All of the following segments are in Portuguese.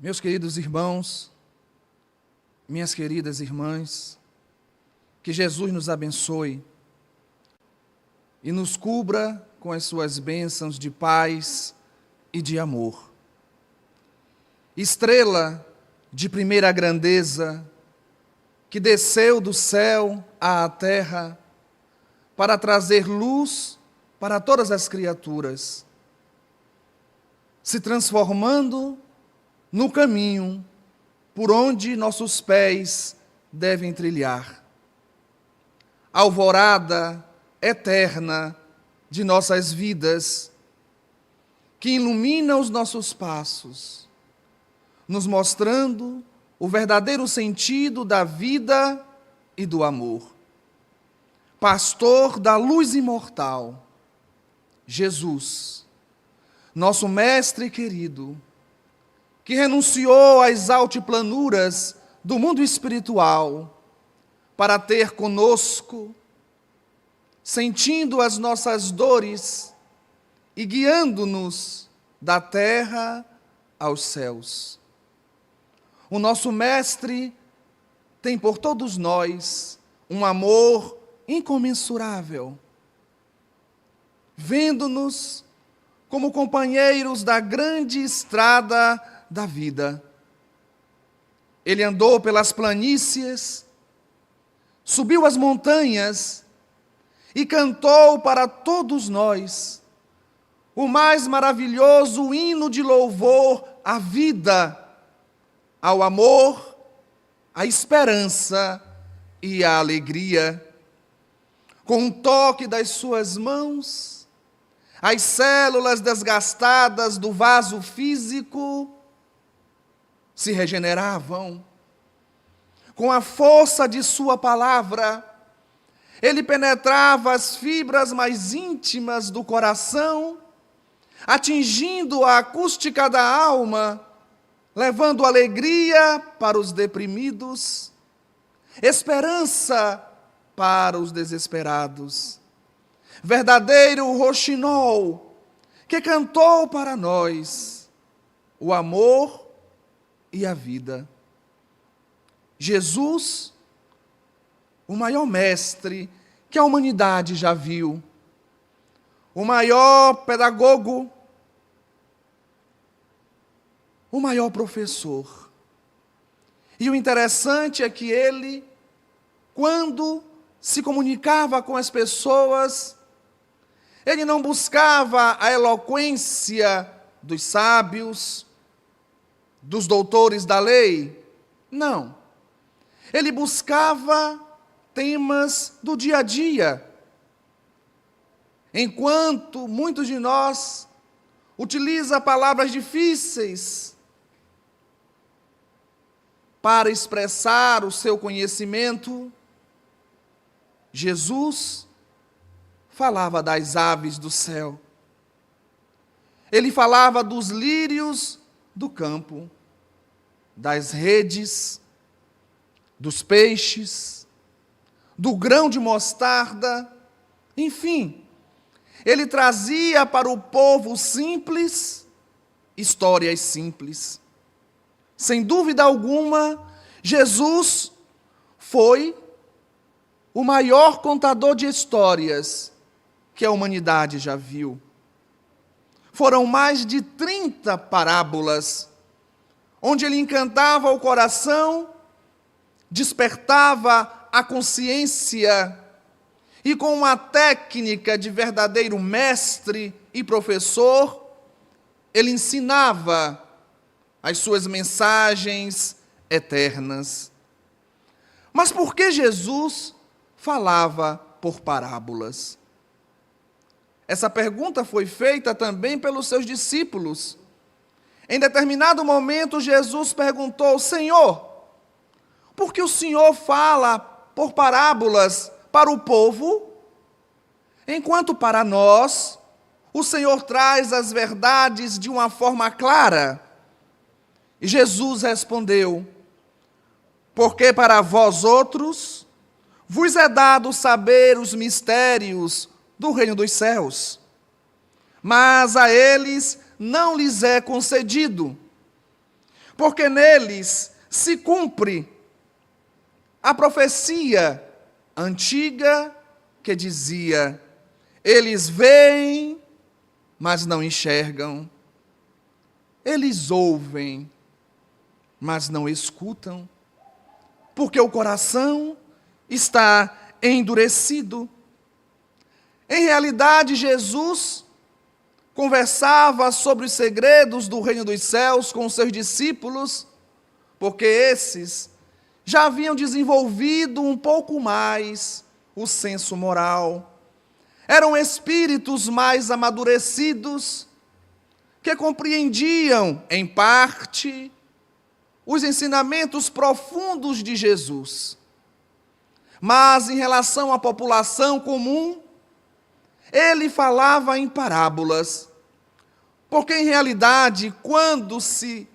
Meus queridos irmãos, minhas queridas irmãs, que Jesus nos abençoe e nos cubra com as suas bênçãos de paz e de amor. Estrela de primeira grandeza, que desceu do céu à terra para trazer luz para todas as criaturas, se transformando no caminho por onde nossos pés devem trilhar. Alvorada eterna de nossas vidas, que ilumina os nossos passos, nos mostrando o verdadeiro sentido da vida e do amor. Pastor da luz imortal, Jesus, nosso mestre querido, que renunciou às altiplanuras do mundo espiritual para ter conosco, sentindo as nossas dores e guiando-nos da terra aos céus. O nosso mestre tem por todos nós um amor incomensurável, vendo-nos como companheiros da grande estrada da vida. Ele andou pelas planícies, subiu as montanhas e cantou para todos nós o mais maravilhoso hino de louvor à vida, ao amor, à esperança e à alegria. Com um toque das suas mãos, as células desgastadas do vaso físico se regeneravam. Com a força de sua palavra, ele penetrava as fibras mais íntimas do coração, atingindo a acústica da alma, levando alegria para os deprimidos, esperança para os desesperados. Verdadeiro roxinol, que cantou para nós o amor e a vida. Jesus, o maior mestre que a humanidade já viu, o maior pedagogo, o maior professor. E o interessante é que ele, quando se comunicava com as pessoas, ele não buscava a eloquência dos sábios, dos doutores da lei, não. Ele buscava temas do dia a dia. Enquanto muitos de nós utilizam palavras difíceis para expressar o seu conhecimento, Jesus falava das aves do céu. Ele falava dos lírios do campo, das redes, dos peixes, do grão de mostarda, enfim, ele trazia para o povo simples histórias simples. Sem dúvida alguma, Jesus foi o maior contador de histórias que a humanidade já viu. Foram mais de 30 parábolas, onde ele encantava o coração, despertava a consciência e, com uma técnica de verdadeiro mestre e professor, ele ensinava as suas mensagens eternas. Mas por que Jesus falava por parábolas? Essa pergunta foi feita também pelos seus discípulos. Em determinado momento, Jesus perguntou: Senhor, por que o Senhor fala por parábolas para o povo, enquanto para nós o Senhor traz as verdades de uma forma clara? E Jesus respondeu: porque para vós outros vos é dado saber os mistérios do reino dos céus, mas a eles não lhes é concedido, porque neles se cumpre a profecia antiga que dizia: eles veem, mas não enxergam. Eles ouvem, mas não escutam, porque o coração está endurecido. Em realidade, Jesus conversava sobre os segredos do reino dos céus com seus discípulos, porque esses já haviam desenvolvido um pouco mais o senso moral. Eram espíritos mais amadurecidos, que compreendiam, em parte, os ensinamentos profundos de Jesus. Mas, em relação à população comum, ele falava em parábolas, porque, em realidade, quando se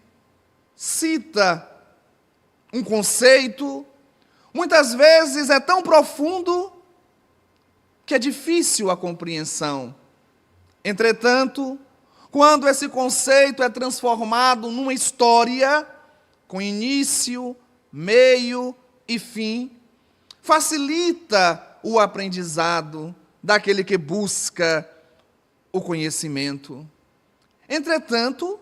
cita um conceito, muitas vezes é tão profundo que é difícil a compreensão. Entretanto, quando esse conceito é transformado numa história, com início, meio e fim, facilita o aprendizado daquele que busca o conhecimento. Entretanto,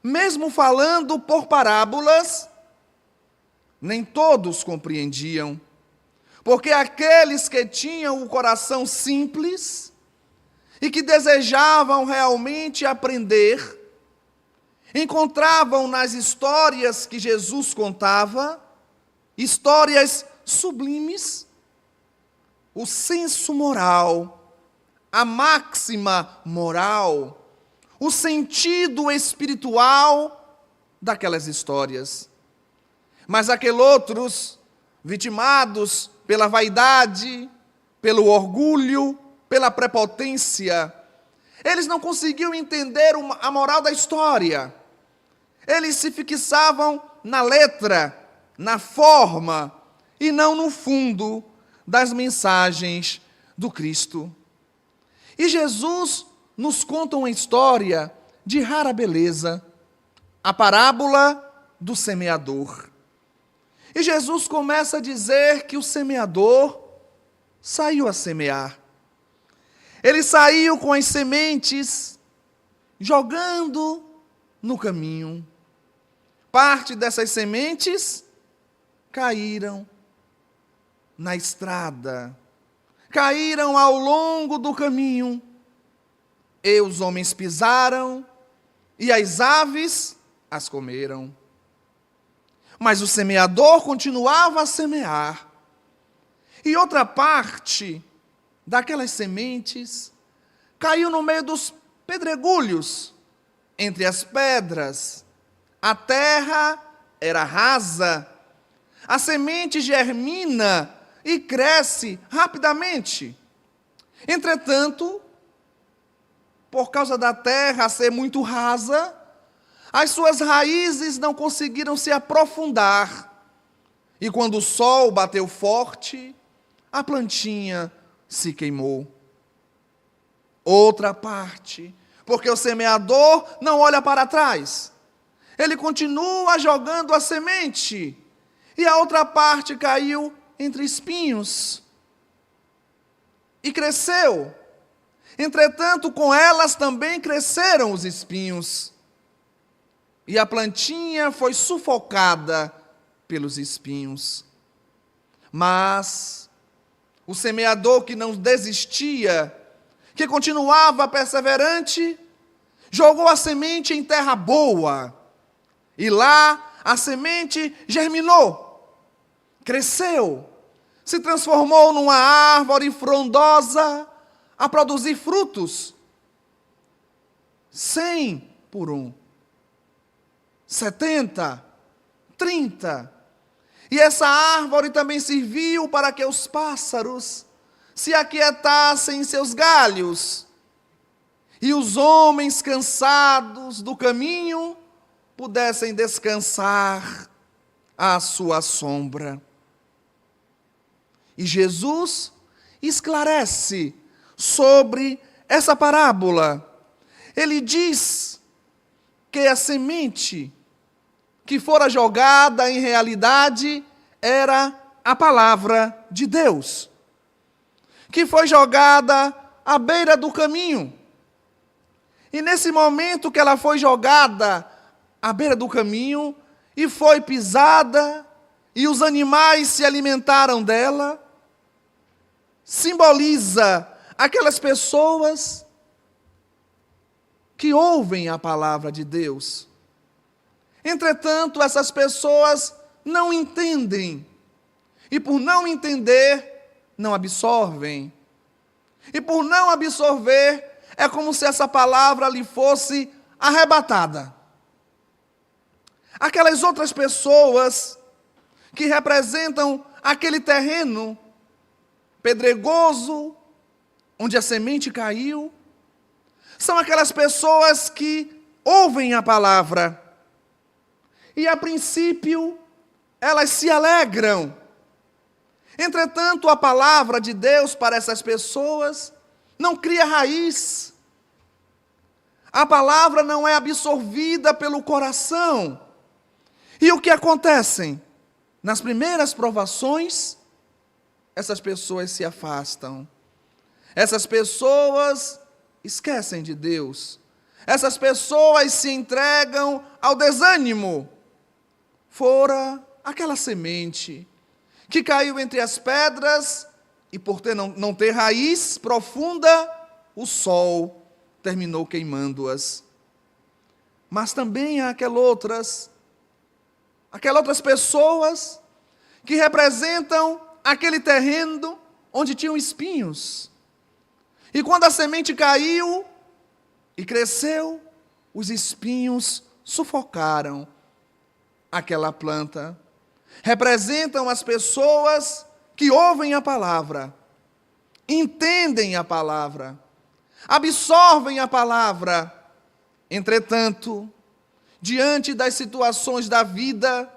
mesmo falando por parábolas, nem todos compreendiam, porque aqueles que tinham o coração simples e que desejavam realmente aprender, encontravam nas histórias que Jesus contava, histórias sublimes, o senso moral, a máxima moral, o sentido espiritual daquelas histórias. Mas aqueles outros, vitimados pela vaidade, pelo orgulho, pela prepotência, eles não conseguiam entender a moral da história. Eles se fixavam na letra, na forma, e não no fundo das mensagens do Cristo. E Jesus nos conta uma história de rara beleza, a parábola do semeador. E Jesus começa a dizer que o semeador saiu a semear. Ele saiu com as sementes, jogando no caminho. Parte dessas sementes caíram na estrada, caíram ao longo do caminho, e os homens pisaram, e as aves as comeram. Mas o semeador continuava a semear. E outra parte daquelas sementes caiu no meio dos pedregulhos, entre as pedras. A terra era rasa. A semente germina e cresce rapidamente. Entretanto, por causa da terra ser muito rasa, as suas raízes não conseguiram se aprofundar. E quando o sol bateu forte, a plantinha se queimou. Outra parte, porque o semeador não olha para trás. Ele continua jogando a semente. E a outra parte caiu entre espinhos. E cresceu. Entretanto, com elas também cresceram os espinhos. E a plantinha foi sufocada pelos espinhos. Mas o semeador que não desistia, que continuava perseverante, jogou a semente em terra boa. E lá a semente germinou, cresceu, se transformou numa árvore frondosa a produzir frutos. 100 por um. 70, 30. E essa árvore também serviu para que os pássaros se aquietassem em seus galhos. E os homens cansados do caminho pudessem descansar à sua sombra. E Jesus esclarece sobre essa parábola. Ele diz que a semente que fora jogada, em realidade, era a palavra de Deus, que foi jogada à beira do caminho. E nesse momento que ela foi jogada à beira do caminho, e foi pisada, e os animais se alimentaram dela, simboliza aquelas pessoas que ouvem a palavra de Deus. Entretanto, essas pessoas não entendem, e por não entender, não absorvem. E por não absorver, é como se essa palavra lhe fosse arrebatada. Aquelas outras pessoas que representam aquele terreno pedregoso, onde a semente caiu, são aquelas pessoas que ouvem a palavra e, a princípio, elas se alegram. Entretanto, a palavra de Deus para essas pessoas não cria raiz. A palavra não é absorvida pelo coração. E o que acontece? Nas primeiras provações, essas pessoas se afastam. Essas pessoas esquecem de Deus. Essas pessoas se entregam ao desânimo. Fora aquela semente que caiu entre as pedras e, por não ter raiz profunda, o sol terminou queimando-as. Mas também há aquelas outras pessoas que representam aquele terreno onde tinham espinhos. E quando a semente caiu e cresceu, os espinhos sufocaram aquela planta. Representam as pessoas que ouvem a palavra, entendem a palavra, absorvem a palavra. Entretanto, diante das situações da vida,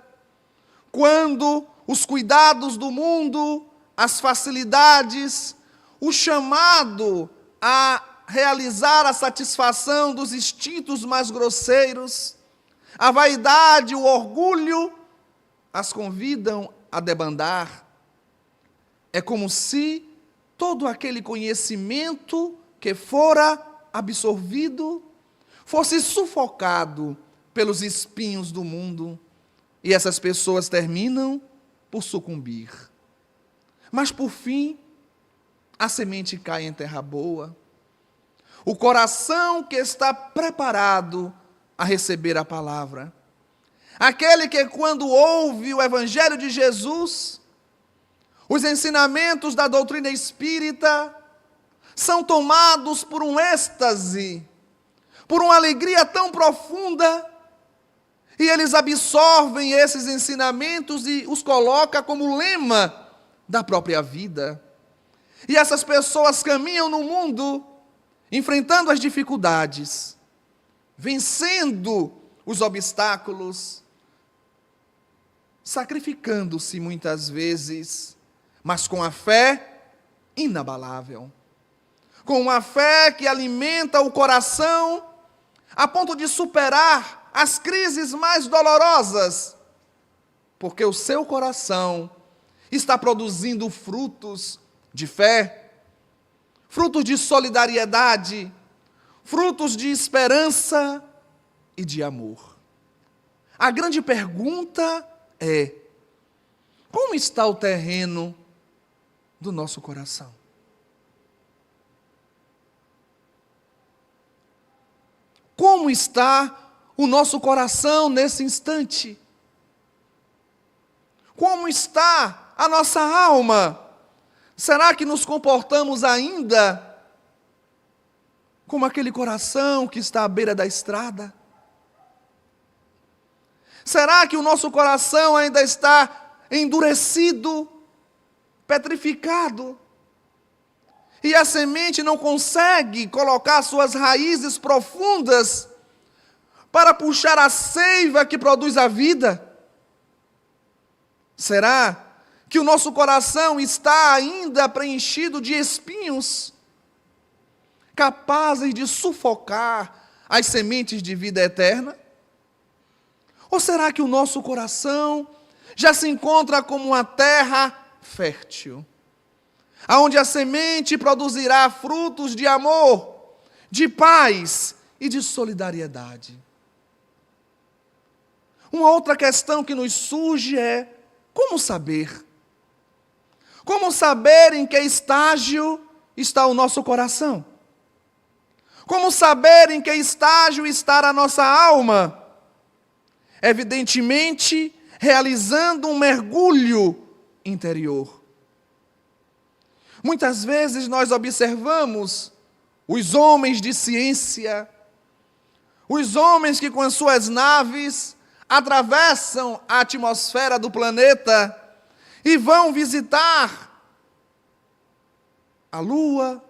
quando os cuidados do mundo, as facilidades, o chamado a realizar a satisfação dos instintos mais grosseiros, a vaidade, o orgulho, as convidam a debandar. É como se todo aquele conhecimento que fora absorvido fosse sufocado pelos espinhos do mundo, e essas pessoas terminam por sucumbir. Mas por fim, a semente cai em terra boa. O coração que está preparado a receber a palavra, aquele que, quando ouve o Evangelho de Jesus, os ensinamentos da doutrina espírita, são tomados por um êxtase, por uma alegria tão profunda, e eles absorvem esses ensinamentos e os colocam como lema da própria vida. E essas pessoas caminham no mundo, enfrentando as dificuldades, vencendo os obstáculos, sacrificando-se muitas vezes, mas com a fé inabalável. Com uma fé que alimenta o coração a ponto de superar as crises mais dolorosas, porque o seu coração está produzindo frutos de fé, frutos de solidariedade, frutos de esperança e de amor. A grande pergunta é: como está o terreno do nosso coração? Como está o nosso coração nesse instante? Como está a nossa alma? Será que nos comportamos ainda como aquele coração que está à beira da estrada? Será que o nosso coração ainda está endurecido, petrificado? E a semente não consegue colocar suas raízes profundas para puxar a seiva que produz a vida? Será que o nosso coração está ainda preenchido de espinhos, capazes de sufocar as sementes de vida eterna? Ou será que o nosso coração já se encontra como uma terra fértil, aonde a semente produzirá frutos de amor, de paz e de solidariedade? Uma outra questão que nos surge é: como saber? Como saber em que estágio está o nosso coração? Como saber em que estágio está a nossa alma? Evidentemente, realizando um mergulho interior. Muitas vezes nós observamos os homens de ciência, os homens que com as suas naves atravessam a atmosfera do planeta e vão visitar a Lua,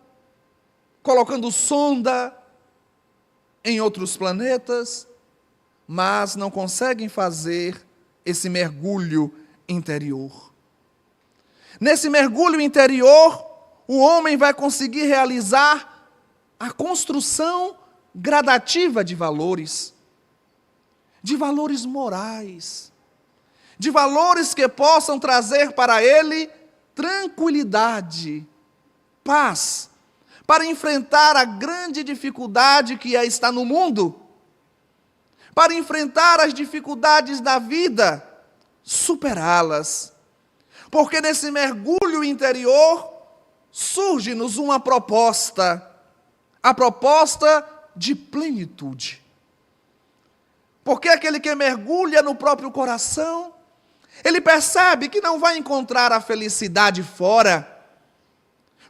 colocando sonda em outros planetas, mas não conseguem fazer esse mergulho interior. Nesse mergulho interior, o homem vai conseguir realizar a construção gradativa de valores morais, de valores que possam trazer para ele tranquilidade, paz, para enfrentar a grande dificuldade que está no mundo, para enfrentar as dificuldades da vida, superá-las. Porque nesse mergulho interior surge-nos uma proposta, a proposta de plenitude. Porque aquele que mergulha no próprio coração, ele percebe que não vai encontrar a felicidade fora,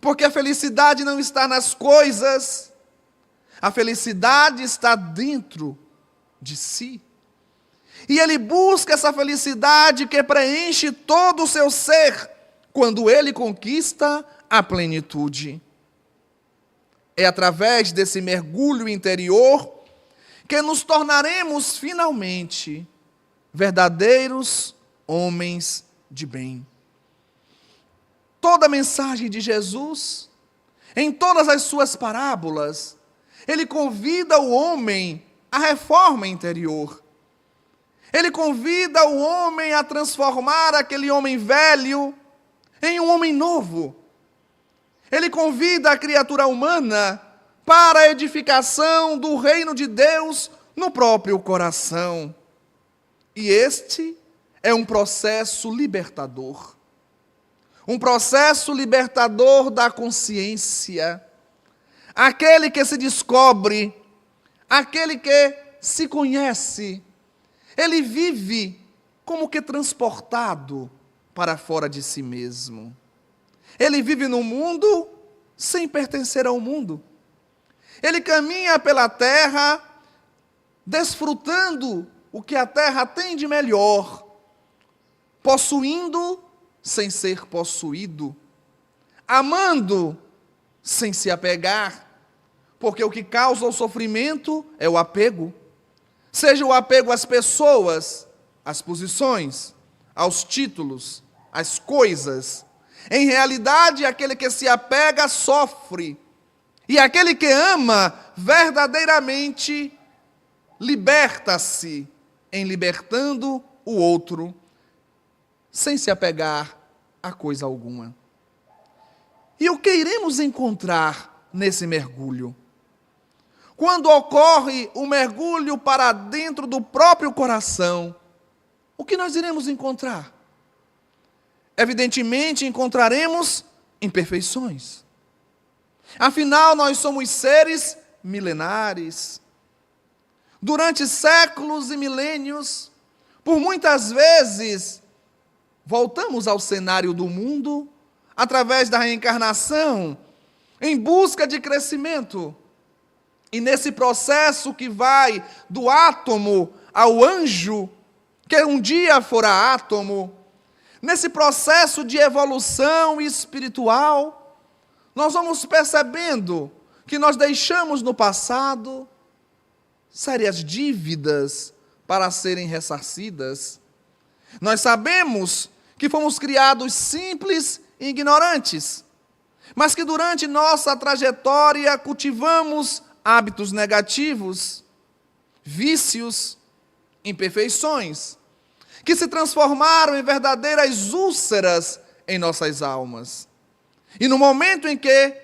porque a felicidade não está nas coisas, a felicidade está dentro de si. E ele busca essa felicidade que preenche todo o seu ser, quando ele conquista a plenitude. É através desse mergulho interior que nos tornaremos finalmente verdadeiros homens de bem. Toda a mensagem de Jesus, em todas as suas parábolas, ele convida o homem à reforma interior. Ele convida o homem a transformar aquele homem velho em um homem novo. Ele convida a criatura humana para a edificação do reino de Deus no próprio coração. E este é um processo libertador. Um processo libertador da consciência. Aquele que se descobre, aquele que se conhece, ele vive como que transportado para fora de si mesmo. Ele vive no mundo sem pertencer ao mundo. Ele caminha pela terra, desfrutando o que a terra tem de melhor, possuindo sem ser possuído, amando sem se apegar, porque o que causa o sofrimento é o apego. Seja o apego às pessoas, às posições, aos títulos, às coisas. Em realidade, aquele que se apega sofre. E aquele que ama verdadeiramente liberta-se em libertando o outro, sem se apegar a coisa alguma. E o que iremos encontrar nesse mergulho? Quando ocorre o mergulho para dentro do próprio coração, o que nós iremos encontrar? Evidentemente, encontraremos imperfeições. Afinal, nós somos seres milenares. Durante séculos e milênios, por muitas vezes, voltamos ao cenário do mundo, através da reencarnação, em busca de crescimento. E nesse processo que vai do átomo ao anjo, que um dia fora átomo, nesse processo de evolução espiritual, nós vamos percebendo que nós deixamos no passado sérias dívidas para serem ressarcidas. Nós sabemos que fomos criados simples e ignorantes, mas que durante nossa trajetória cultivamos hábitos negativos, vícios, imperfeições, que se transformaram em verdadeiras úlceras em nossas almas. E no momento em que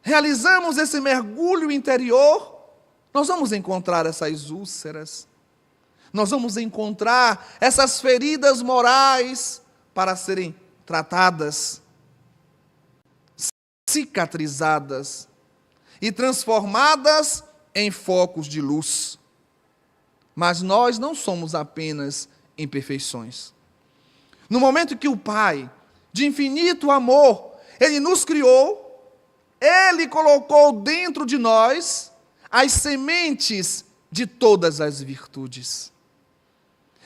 realizamos esse mergulho interior, nós vamos encontrar essas úlceras, nós vamos encontrar essas feridas morais para serem tratadas, cicatrizadas e transformadas em focos de luz. Mas nós não somos apenas imperfeições. No momento que o Pai, de infinito amor, Ele nos criou, Ele colocou dentro de nós as sementes de todas as virtudes.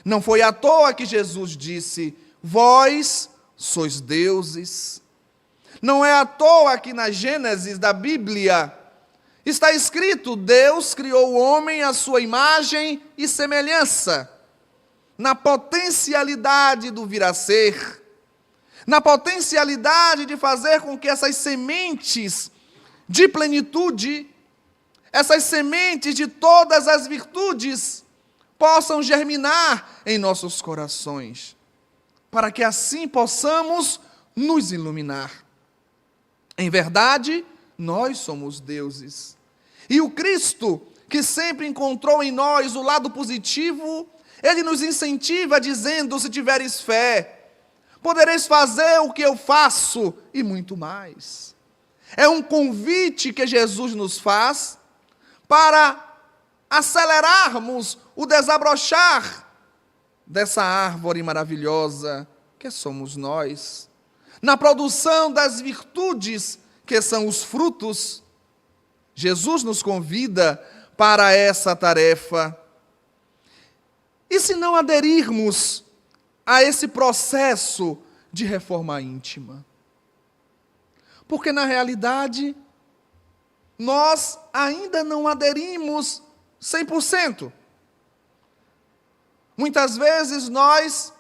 Não foi à toa que Jesus disse: vós sois deuses. Não é à toa que na Gênesis da Bíblia está escrito: Deus criou o homem à sua imagem e semelhança, na potencialidade do vir a ser, na potencialidade de fazer com que essas sementes de plenitude, essas sementes de todas as virtudes, possam germinar em nossos corações, para que assim possamos nos iluminar. Em verdade, nós somos deuses. E o Cristo, que sempre encontrou em nós o lado positivo, Ele nos incentiva dizendo: se tiveres fé, podereis fazer o que eu faço e muito mais. É um convite que Jesus nos faz para acelerarmos o desabrochar dessa árvore maravilhosa que somos nós, na produção das virtudes que são os frutos. Jesus nos convida para essa tarefa. E se não aderirmos a esse processo de reforma íntima? Porque na realidade nós ainda não aderimos 100%. Muitas vezes nós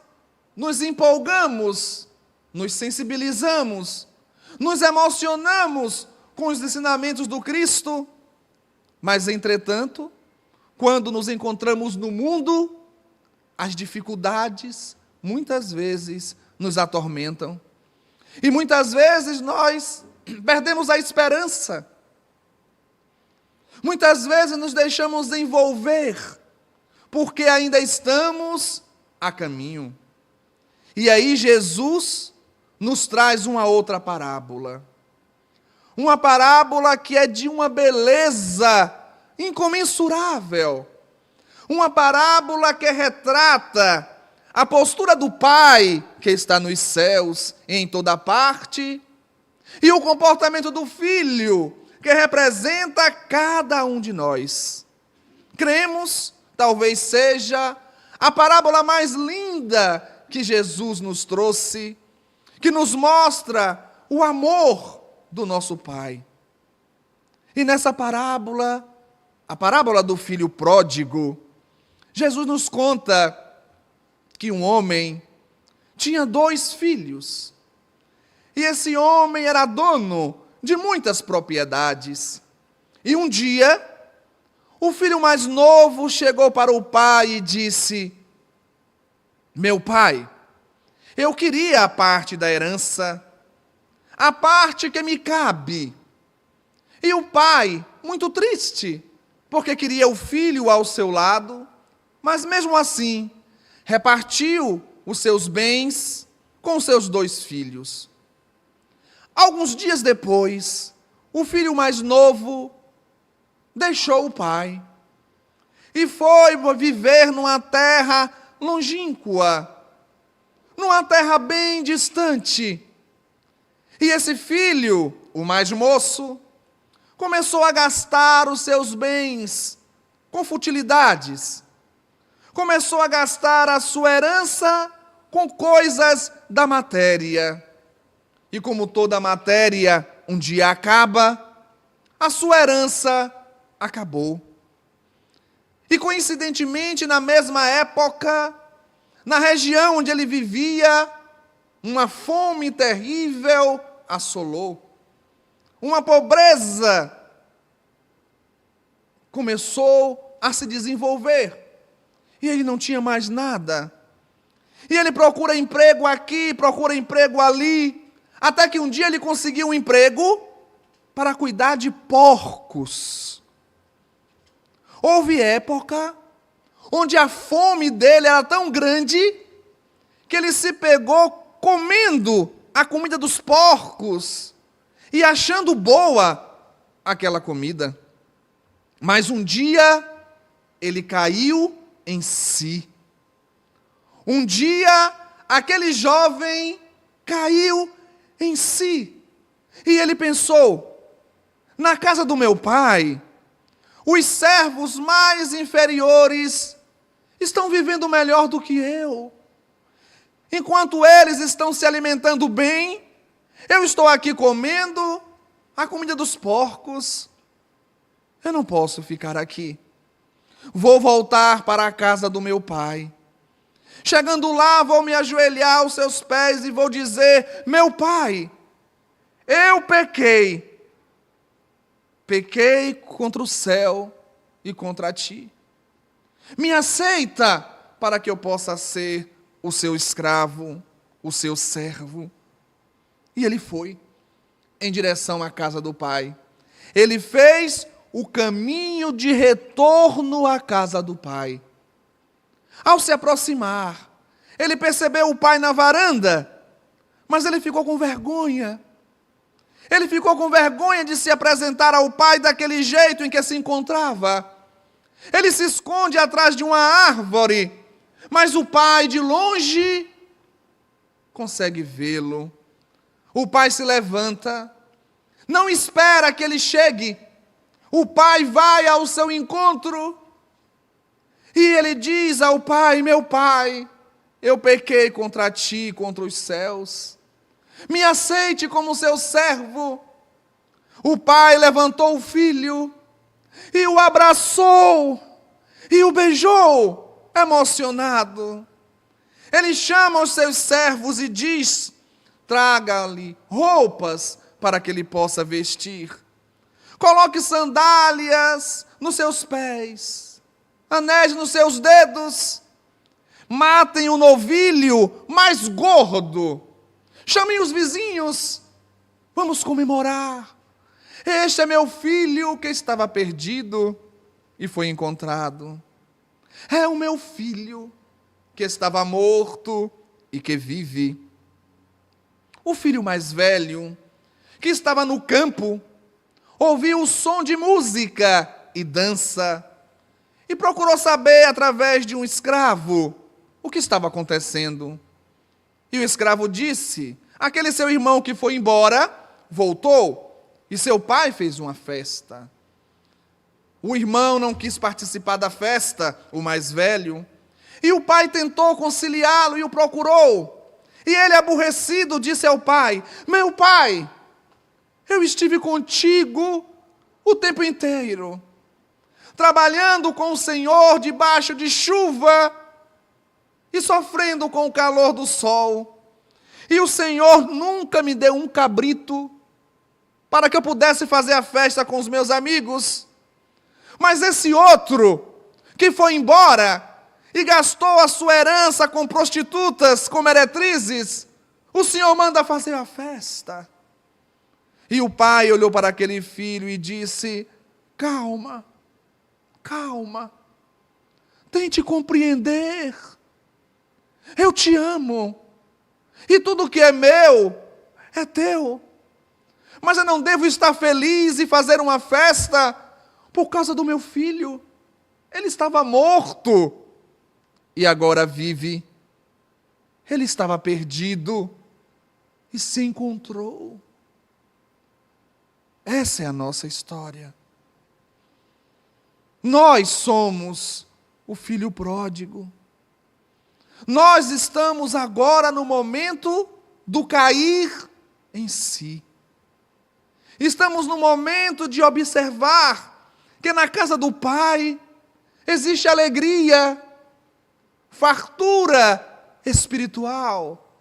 nos empolgamos, nos sensibilizamos, nos emocionamos com os ensinamentos do Cristo, mas, entretanto, quando nos encontramos no mundo, as dificuldades, muitas vezes, nos atormentam. E muitas vezes nós perdemos a esperança. Muitas vezes nos deixamos envolver, porque ainda estamos a caminho. E aí Jesus nos traz uma outra parábola. Uma parábola que é de uma beleza incomensurável. Uma parábola que retrata a postura do Pai, que está nos céus e em toda parte, e o comportamento do Filho, que representa cada um de nós. Cremos, talvez seja a parábola mais linda que Jesus nos trouxe, que nos mostra o amor do nosso Pai. E nessa parábola, a parábola do filho pródigo, Jesus nos conta que um homem tinha 2 filhos. E esse homem era dono de muitas propriedades. E um dia, o filho mais novo chegou para o pai e disse: meu pai, eu queria a parte da herança, a parte que me cabe. E o pai, muito triste, porque queria o filho ao seu lado, mas mesmo assim, repartiu os seus bens com seus 2 filhos. Alguns dias depois, o filho mais novo deixou o pai e foi viver numa terra longínqua, numa terra bem distante. E esse filho, o mais moço, começou a gastar os seus bens com futilidades. Começou a gastar a sua herança com coisas da matéria. E como toda matéria um dia acaba, a sua herança acabou. E coincidentemente, na mesma época, na região onde ele vivia, uma fome terrível assolou. Uma pobreza começou a se desenvolver. E ele não tinha mais nada. E ele procura emprego aqui, procura emprego ali, até que um dia ele conseguiu um emprego para cuidar de porcos. Houve época onde a fome dele era tão grande que ele se pegou comendo a comida dos porcos e achando boa aquela comida. Mas um dia ele caiu em si. Um dia aquele jovem caiu em si. E ele pensou: na casa do meu pai, os servos mais inferiores estão vivendo melhor do que eu. Enquanto eles estão se alimentando bem, eu estou aqui comendo a comida dos porcos. Eu não posso ficar aqui. Vou voltar para a casa do meu pai. Chegando lá, vou me ajoelhar aos seus pés e vou dizer: meu pai, eu pequei. Pequei contra o céu e contra ti. Me aceita para que eu possa ser o seu escravo, o seu servo. E ele foi em direção à casa do pai. Ele fez o caminho de retorno à casa do pai. Ao se aproximar, ele percebeu o pai na varanda, mas ele ficou com vergonha. Ele ficou com vergonha de se apresentar ao pai daquele jeito em que se encontrava. Ele se esconde atrás de uma árvore, mas o pai, de longe, consegue vê-lo. O pai se levanta, não espera que ele chegue. O pai vai ao seu encontro e ele diz ao pai: meu pai, eu pequei contra ti, contra os céus. Me aceite como seu servo. O pai levantou o filho e o abraçou e o beijou, emocionado. Ele chama os seus servos e diz: traga-lhe roupas para que ele possa vestir. Coloque sandálias nos seus pés, anéis nos seus dedos. Matem o novilho mais gordo. Chamem os vizinhos, vamos comemorar. Este é meu filho que estava perdido e foi encontrado. É o meu filho que estava morto e que vive. O filho mais velho, que estava no campo, ouviu o som de música e dança e procurou saber através de um escravo o que estava acontecendo. E o escravo disse: aquele seu irmão que foi embora, voltou, e seu pai fez uma festa. O irmão não quis participar da festa, o mais velho, e o pai tentou conciliá-lo e o procurou. E ele, aborrecido, disse ao pai: meu pai, eu estive contigo o tempo inteiro, trabalhando com o Senhor debaixo de chuva, e sofrendo com o calor do sol. E o Senhor nunca me deu um cabrito para que eu pudesse fazer a festa com os meus amigos. Mas esse outro, que foi embora e gastou a sua herança com prostitutas, com meretrizes, o Senhor manda fazer a festa. E o pai olhou para aquele filho e disse: calma, calma, tente compreender. Eu te amo, e tudo que é meu é teu. Mas eu não devo estar feliz e fazer uma festa por causa do meu filho. Ele estava morto e agora vive. Ele estava perdido e se encontrou. Essa é a nossa história. Nós somos o filho pródigo. Nós estamos agora no momento do cair em si. Estamos no momento de observar que na casa do Pai existe alegria, fartura espiritual,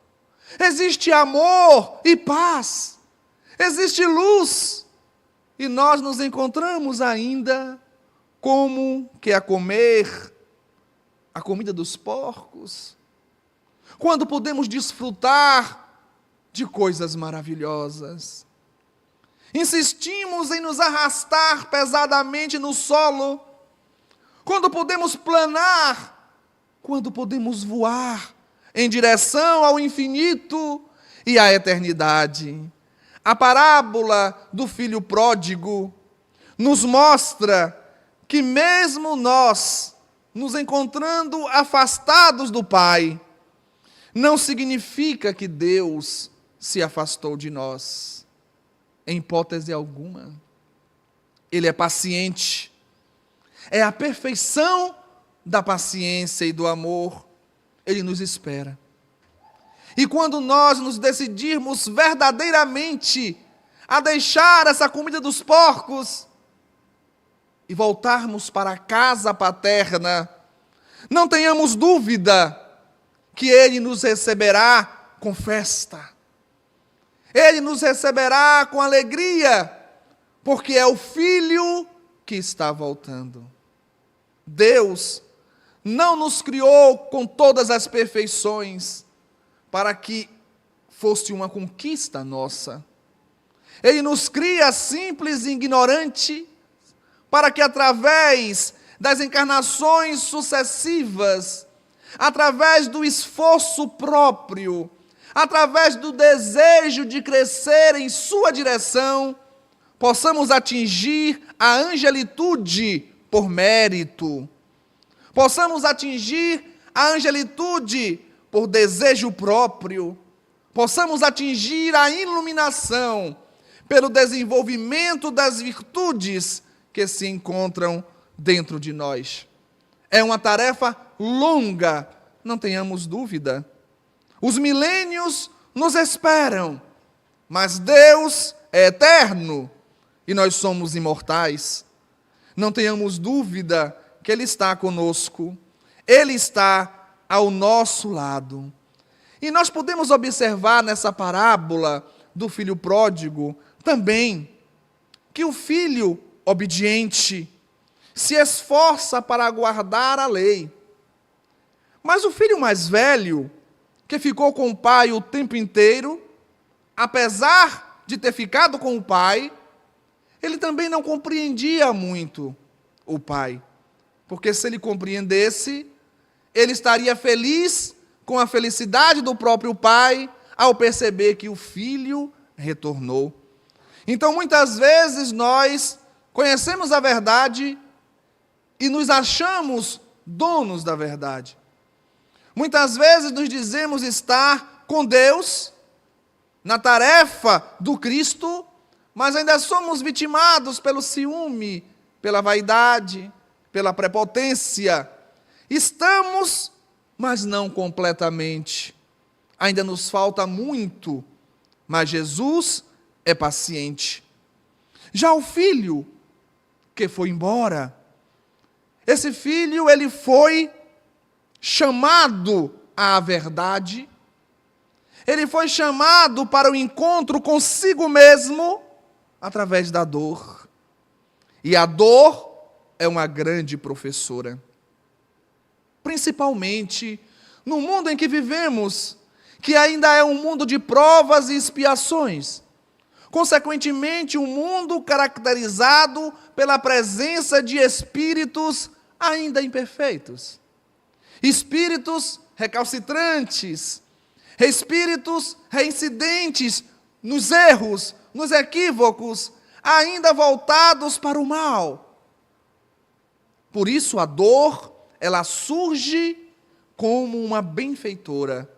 existe amor e paz, existe luz, e nós nos encontramos ainda como que a comer a comida dos porcos? Quando podemos desfrutar de coisas maravilhosas? Insistimos em nos arrastar pesadamente no solo, quando podemos planar, quando podemos voar em direção ao infinito e à eternidade. A parábola do filho pródigo nos mostra que mesmo nós, nos encontrando afastados do Pai, não significa que Deus se afastou de nós, em hipótese alguma. Ele é paciente, é a perfeição da paciência e do amor. Ele nos espera. E quando nós nos decidirmos verdadeiramente a deixar essa comida dos porcos e voltarmos para a casa paterna, não tenhamos dúvida que Ele nos receberá com festa. Ele nos receberá com alegria, porque é o Filho que está voltando. Deus não nos criou com todas as perfeições para que fosse uma conquista nossa. Ele nos cria simples e ignorante para que através das encarnações sucessivas, através do esforço próprio, através do desejo de crescer em sua direção, possamos atingir a angelitude por mérito. Possamos atingir a angelitude por desejo próprio. Possamos atingir a iluminação pelo desenvolvimento das virtudes que se encontram dentro de nós. É uma tarefa longa, não tenhamos dúvida. Os milênios nos esperam, mas Deus é eterno e nós somos imortais. Não tenhamos dúvida que Ele está conosco, Ele está ao nosso lado. E nós podemos observar nessa parábola do filho pródigo também que o filho obediente se esforça para guardar a lei. Mas o filho mais velho, que ficou com o pai o tempo inteiro, apesar de ter ficado com o pai, ele também não compreendia muito o pai. Porque se ele compreendesse, ele estaria feliz com a felicidade do próprio pai, ao perceber que o filho retornou. Então, muitas vezes, nós conhecemos a verdade e nos achamos donos da verdade. Muitas vezes nos dizemos estar com Deus, na tarefa do Cristo, mas ainda somos vitimados pelo ciúme, pela vaidade, pela prepotência. Estamos, mas não completamente. Ainda nos falta muito, mas Jesus é paciente. Já o filho que foi embora, esse filho, ele foi chamado à verdade, ele foi chamado para o encontro consigo mesmo através da dor. E a dor é uma grande professora. Principalmente no mundo em que vivemos, que ainda é um mundo de provas e expiações. Consequentemente, um mundo caracterizado pela presença de espíritos ainda imperfeitos. Espíritos recalcitrantes, espíritos reincidentes nos erros, nos equívocos, ainda voltados para o mal. Por isso a dor, ela surge como uma benfeitora.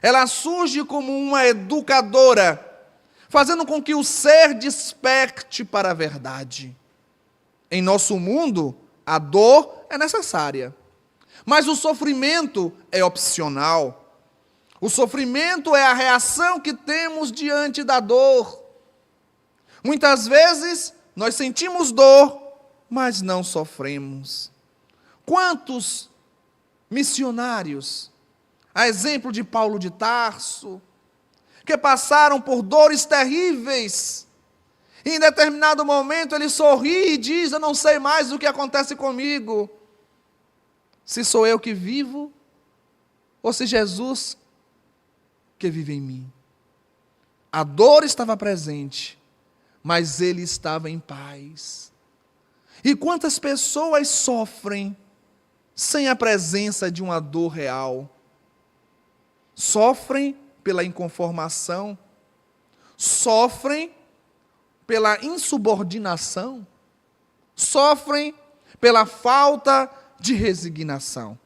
Ela surge como uma educadora, fazendo com que o ser desperte para a verdade. Em nosso mundo, a dor é necessária, mas o sofrimento é opcional. O sofrimento é a reação que temos diante da dor. Muitas vezes, nós sentimos dor, mas não sofremos. Quantos missionários, a exemplo de Paulo de Tarso, que passaram por dores terríveis, e em determinado momento ele sorri e diz: eu não sei mais o que acontece comigo. se sou eu que vivo ou se Jesus que vive em mim. A dor estava presente, mas ele estava em paz. E quantas pessoas sofrem sem a presença de uma dor real? Sofrem pela inconformação, sofrem pela insubordinação, sofrem pela falta de resignação.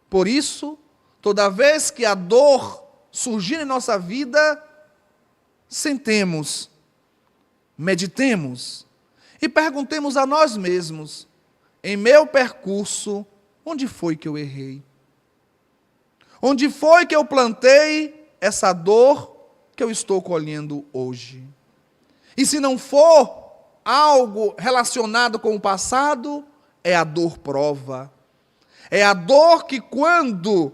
Por isso, toda vez que a dor surgir em nossa vida, sentemos, meditemos e perguntemos a nós mesmos: em meu percurso, onde foi que eu errei? Onde foi que eu plantei essa dor que eu estou colhendo hoje? E se não for algo relacionado com o passado, é a dor prova. É a dor que, quando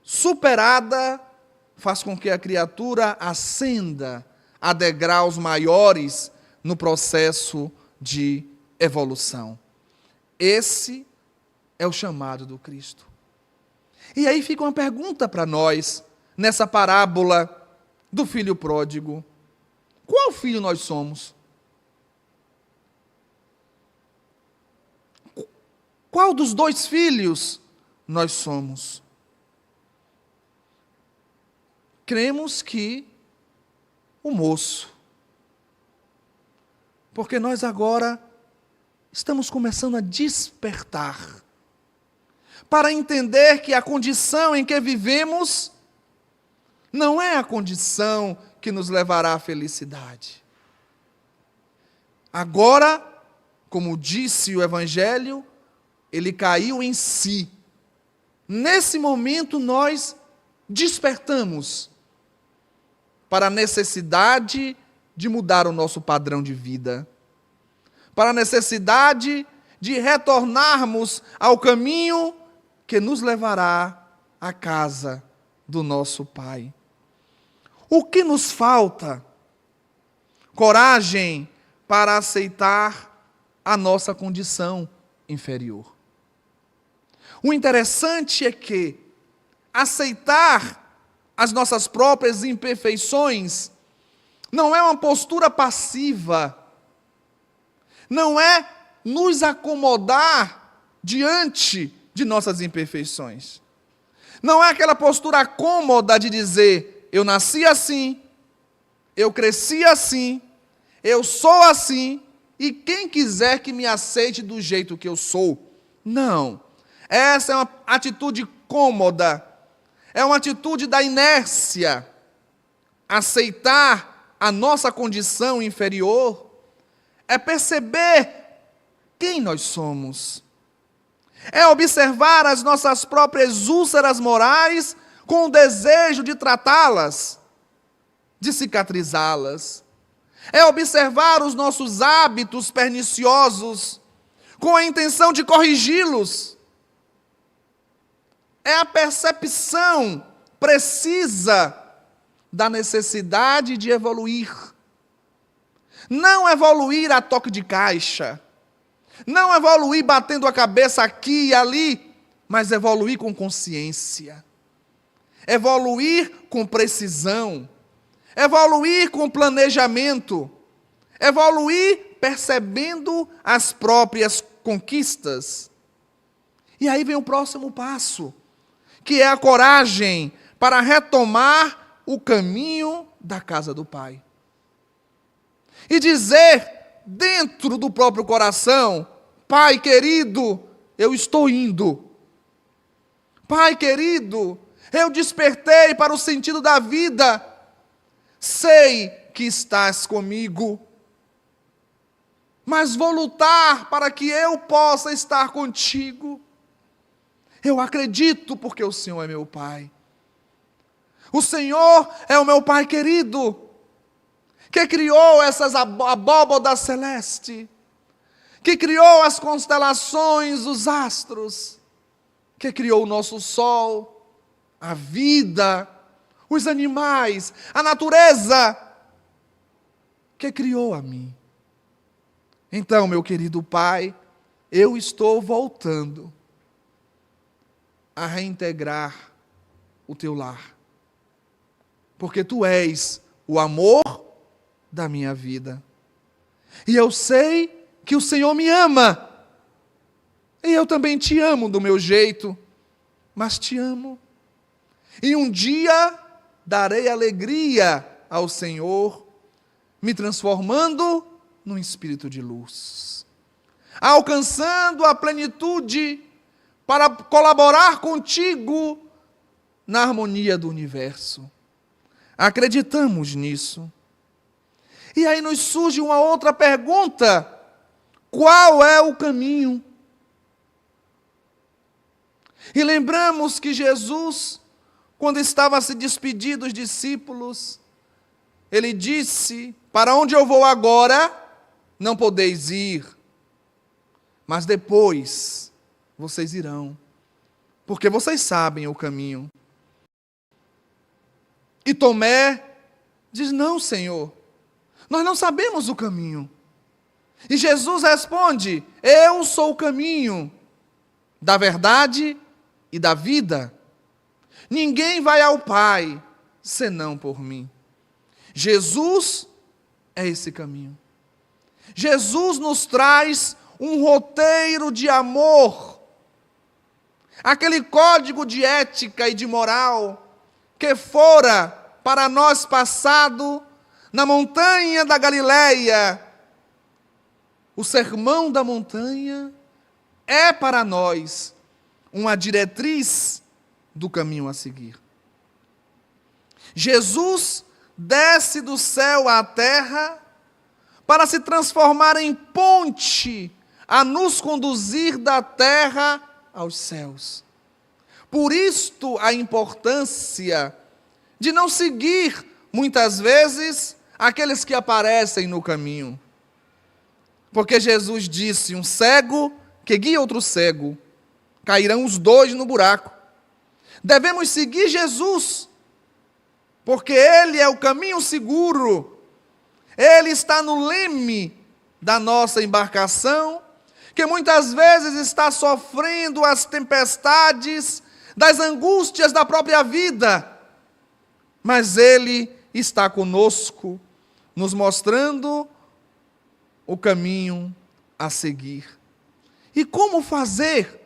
superada, faz com que a criatura ascenda a degraus maiores no processo de evolução. Esse é o chamado do Cristo. E aí fica uma pergunta para nós, nessa parábola do filho pródigo. Qual filho nós somos? Qual dos dois filhos nós somos? Cremos que o moço. Porque nós agora estamos começando a despertar para entender que a condição em que vivemos não é a condição que nos levará à felicidade. Agora, como disse o Evangelho, ele caiu em si. Nesse momento nós despertamos para a necessidade de mudar o nosso padrão de vida, para a necessidade de retornarmos ao caminho que nos levará à casa do nosso Pai. O que nos falta? Coragem para aceitar a nossa condição inferior. O interessante é que aceitar as nossas próprias imperfeições não é uma postura passiva, não é nos acomodar diante de nossas imperfeições. Não é aquela postura cômoda de dizer: eu nasci assim, eu cresci assim, eu sou assim, e quem quiser que me aceite do jeito que eu sou. Não. Essa é uma atitude cômoda, é uma atitude da inércia. Aceitar a nossa condição inferior é perceber quem nós somos. É observar as nossas próprias úlceras morais com o desejo de tratá-las, de cicatrizá-las. É observar os nossos hábitos perniciosos com a intenção de corrigi-los. É a percepção precisa da necessidade de evoluir. Não evoluir a toque de caixa. Não evoluir batendo a cabeça aqui e ali, mas evoluir com consciência. Evoluir com precisão. Evoluir com planejamento. Evoluir percebendo as próprias conquistas. E aí vem o próximo passo, que é a coragem para retomar o caminho da casa do Pai. E dizer dentro do próprio coração: Pai querido, eu estou indo. Pai querido, eu despertei para o sentido da vida. Sei que estás comigo, mas vou lutar para que eu possa estar contigo. Eu acredito porque o Senhor é meu Pai. O Senhor é o meu Pai querido, que criou essas abóbodas celestes, que criou as constelações, os astros, que criou o nosso sol, a vida, os animais, a natureza, que criou a mim. Então, meu querido Pai, eu estou voltando. a reintegrar o teu lar. Porque tu és o amor da minha vida. E eu sei que o Senhor me ama. E eu também te amo do meu jeito, mas te amo. E um dia darei alegria ao Senhor, me transformando num espírito de luz, alcançando a plenitude para colaborar contigo na harmonia do universo. Acreditamos nisso. E aí nos surge uma outra pergunta: qual é o caminho? E lembramos que Jesus, quando estava a se despedir dos discípulos, ele disse: para onde eu vou agora, não podeis ir, mas depois vocês irão, porque vocês sabem o caminho. E Tomé diz: não, Senhor, nós não sabemos o caminho. E Jesus responde: eu sou o caminho da verdade e da vida. Ninguém vai ao Pai senão por mim. Jesus é esse caminho. Jesus nos traz um roteiro de amor, aquele código de ética e de moral que fora para nós passado na montanha da Galileia. O sermão da montanha é para nós uma diretriz do caminho a seguir. Jesus desce do céu à terra para se transformar em ponte a nos conduzir da terra aos céus. Por isto a importância de não seguir, muitas vezes, aqueles que aparecem no caminho. Porque Jesus disse: um cego que guia outro cego, cairão os dois no buraco. Devemos seguir Jesus, porque Ele é o caminho seguro. Ele está no leme da nossa embarcação, que muitas vezes está sofrendo as tempestades das angústias da própria vida. Mas Ele está conosco, nos mostrando o caminho a seguir. E como fazer?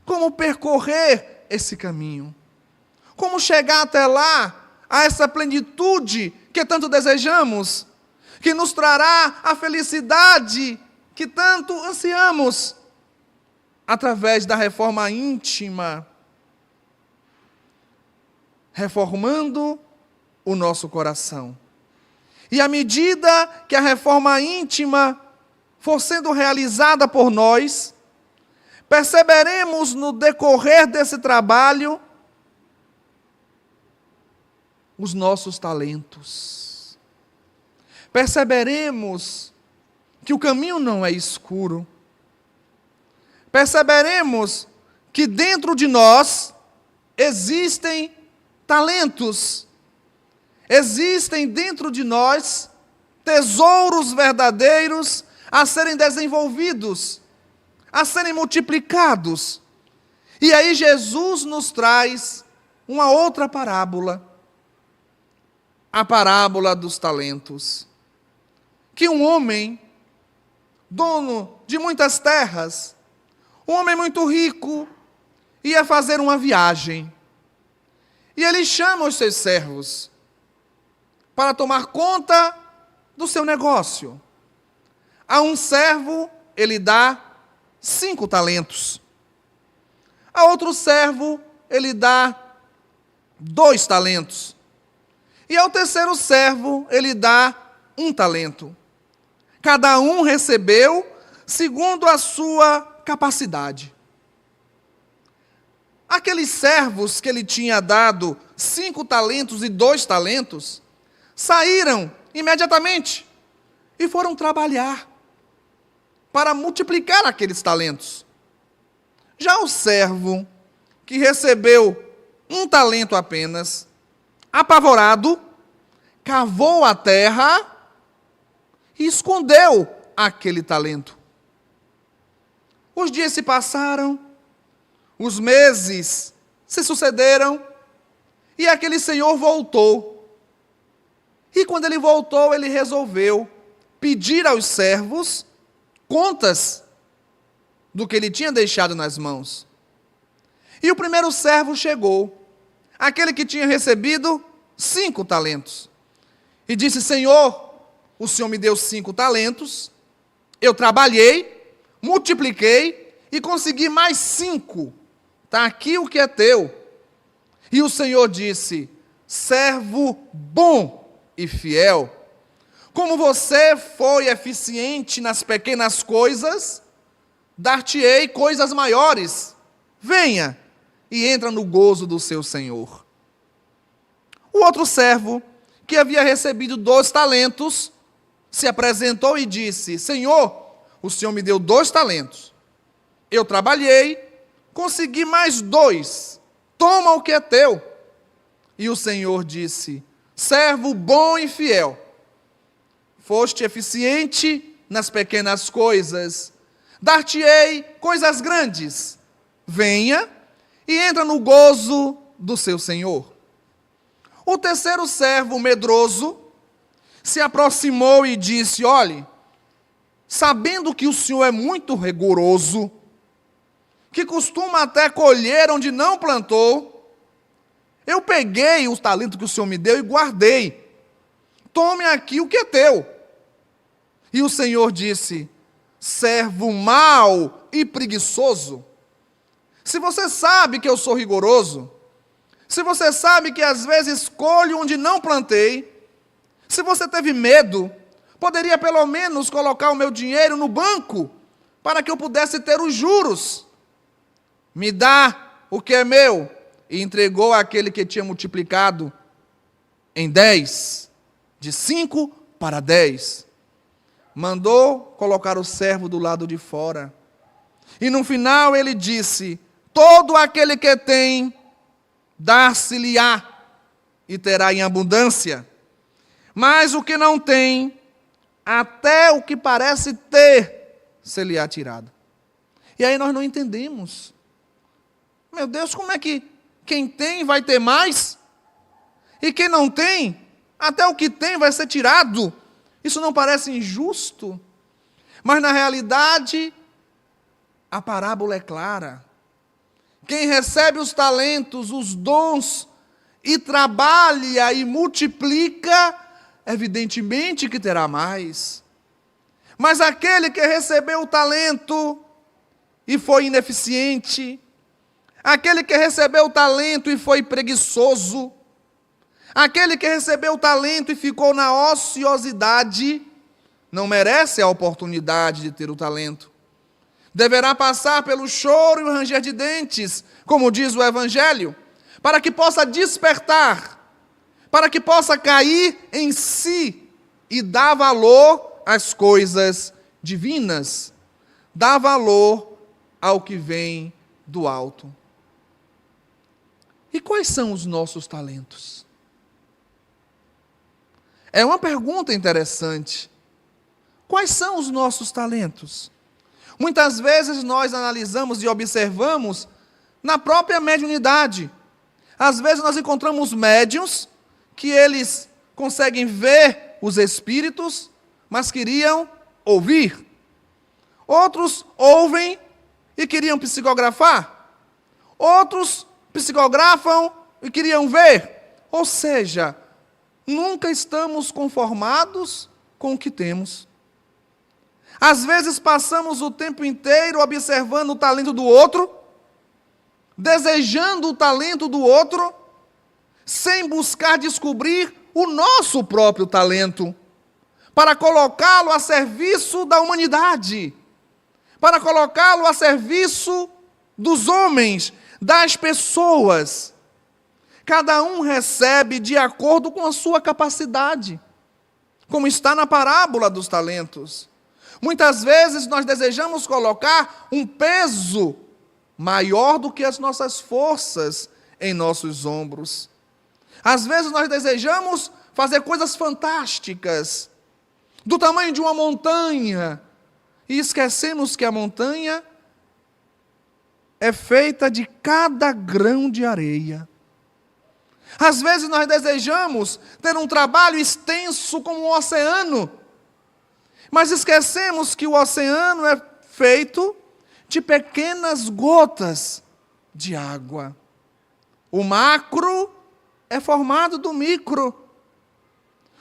Como percorrer esse caminho? Como chegar até lá, a essa plenitude que tanto desejamos, que nos trará a felicidade que tanto ansiamos, através da reforma íntima, reformando o nosso coração. E à medida que a reforma íntima for sendo realizada por nós, perceberemos no decorrer desse trabalho os nossos talentos. Perceberemos que o caminho não é escuro. Perceberemos que dentro de nós existem talentos. Existem dentro de nós tesouros verdadeiros a serem desenvolvidos, a serem multiplicados. E aí Jesus nos traz uma outra parábola, a parábola dos talentos. Que um homem, dono de muitas terras, um homem muito rico, ia fazer uma viagem. E ele chama os seus servos para tomar conta do seu negócio. A um servo ele dá 5 talentos. A outro servo ele dá 2 talentos. E ao terceiro servo ele dá 1 talento. Cada um recebeu segundo a sua capacidade. Aqueles servos que ele tinha dado 5 talentos e 2 talentos, saíram imediatamente e foram trabalhar para multiplicar aqueles talentos. Já o servo que recebeu 1 talento apenas, apavorado, cavou a terra e escondeu aquele talento. Os dias se passaram, os meses se sucederam e aquele senhor voltou. E quando ele voltou, ele resolveu pedir aos servos contas do que ele tinha deixado nas mãos. E o primeiro servo chegou, aquele que tinha recebido 5 talentos, e disse: Senhor, o Senhor me deu 5 talentos, eu trabalhei, multipliquei e consegui mais 5. Está aqui o que é teu. E o Senhor disse: servo bom e fiel, como você foi eficiente nas pequenas coisas, dar-te-ei coisas maiores. Venha e entra no gozo do seu Senhor. O outro servo, que havia recebido 2 talentos, se apresentou e disse: Senhor, o Senhor me deu 2 talentos. Eu trabalhei, consegui mais 2. Toma o que é teu. E o Senhor disse: servo bom e fiel, foste eficiente nas pequenas coisas, dar-te-ei coisas grandes. Venha e entra no gozo do seu Senhor. O terceiro servo, medroso, se aproximou e disse: olhe, sabendo que o Senhor é muito rigoroso, que costuma até colher onde não plantou, eu peguei os talentos que o Senhor me deu e guardei. Tome aqui o que é teu. E o Senhor disse: servo mau e preguiçoso, se você sabe que eu sou rigoroso, se você sabe que às vezes colho onde não plantei, se você teve medo, poderia pelo menos colocar o meu dinheiro no banco, para que eu pudesse ter os juros. Me dá o que é meu. E entregou àquele que tinha multiplicado em 10, de 5 para 10. Mandou colocar o servo do lado de fora. E no final ele disse: todo aquele que tem, dar-se-lhe-á, e terá em abundância. Mas o que não tem, até o que parece ter, se-lhe-á tirado. E aí nós não entendemos. Meu Deus, como é que quem tem vai ter mais? E quem não tem, até o que tem vai ser tirado? Isso não parece injusto? Mas na realidade, a parábola é clara. Quem recebe os talentos, os dons, e trabalha e multiplica, evidentemente que terá mais. Mas aquele que recebeu o talento e foi ineficiente, aquele que recebeu o talento e foi preguiçoso, aquele que recebeu o talento e ficou na ociosidade, não merece a oportunidade de ter o talento. Deverá passar pelo choro e o ranger de dentes, como diz o Evangelho, para que possa despertar, para que possa cair em si e dar valor às coisas divinas, dar valor ao que vem do alto. E quais são os nossos talentos? É uma pergunta interessante. Quais são os nossos talentos? Muitas vezes nós analisamos e observamos na própria mediunidade. Às vezes nós encontramos médiuns que eles conseguem ver os espíritos, mas queriam ouvir. Outros ouvem e queriam psicografar. Outros psicografam e queriam ver. Ou seja, nunca estamos conformados com o que temos. Às vezes passamos o tempo inteiro observando o talento do outro, desejando o talento do outro, sem buscar descobrir o nosso próprio talento, para colocá-lo a serviço da humanidade, para colocá-lo a serviço dos homens, das pessoas. Cada um recebe de acordo com a sua capacidade, como está na parábola dos talentos. Muitas vezes nós desejamos colocar um peso maior do que as nossas forças em nossos ombros. Às vezes nós desejamos fazer coisas fantásticas, do tamanho de uma montanha, e esquecemos que a montanha é feita de cada grão de areia. Às vezes nós desejamos ter um trabalho extenso como o oceano, mas esquecemos que o oceano é feito de pequenas gotas de água. O macro é formado do micro.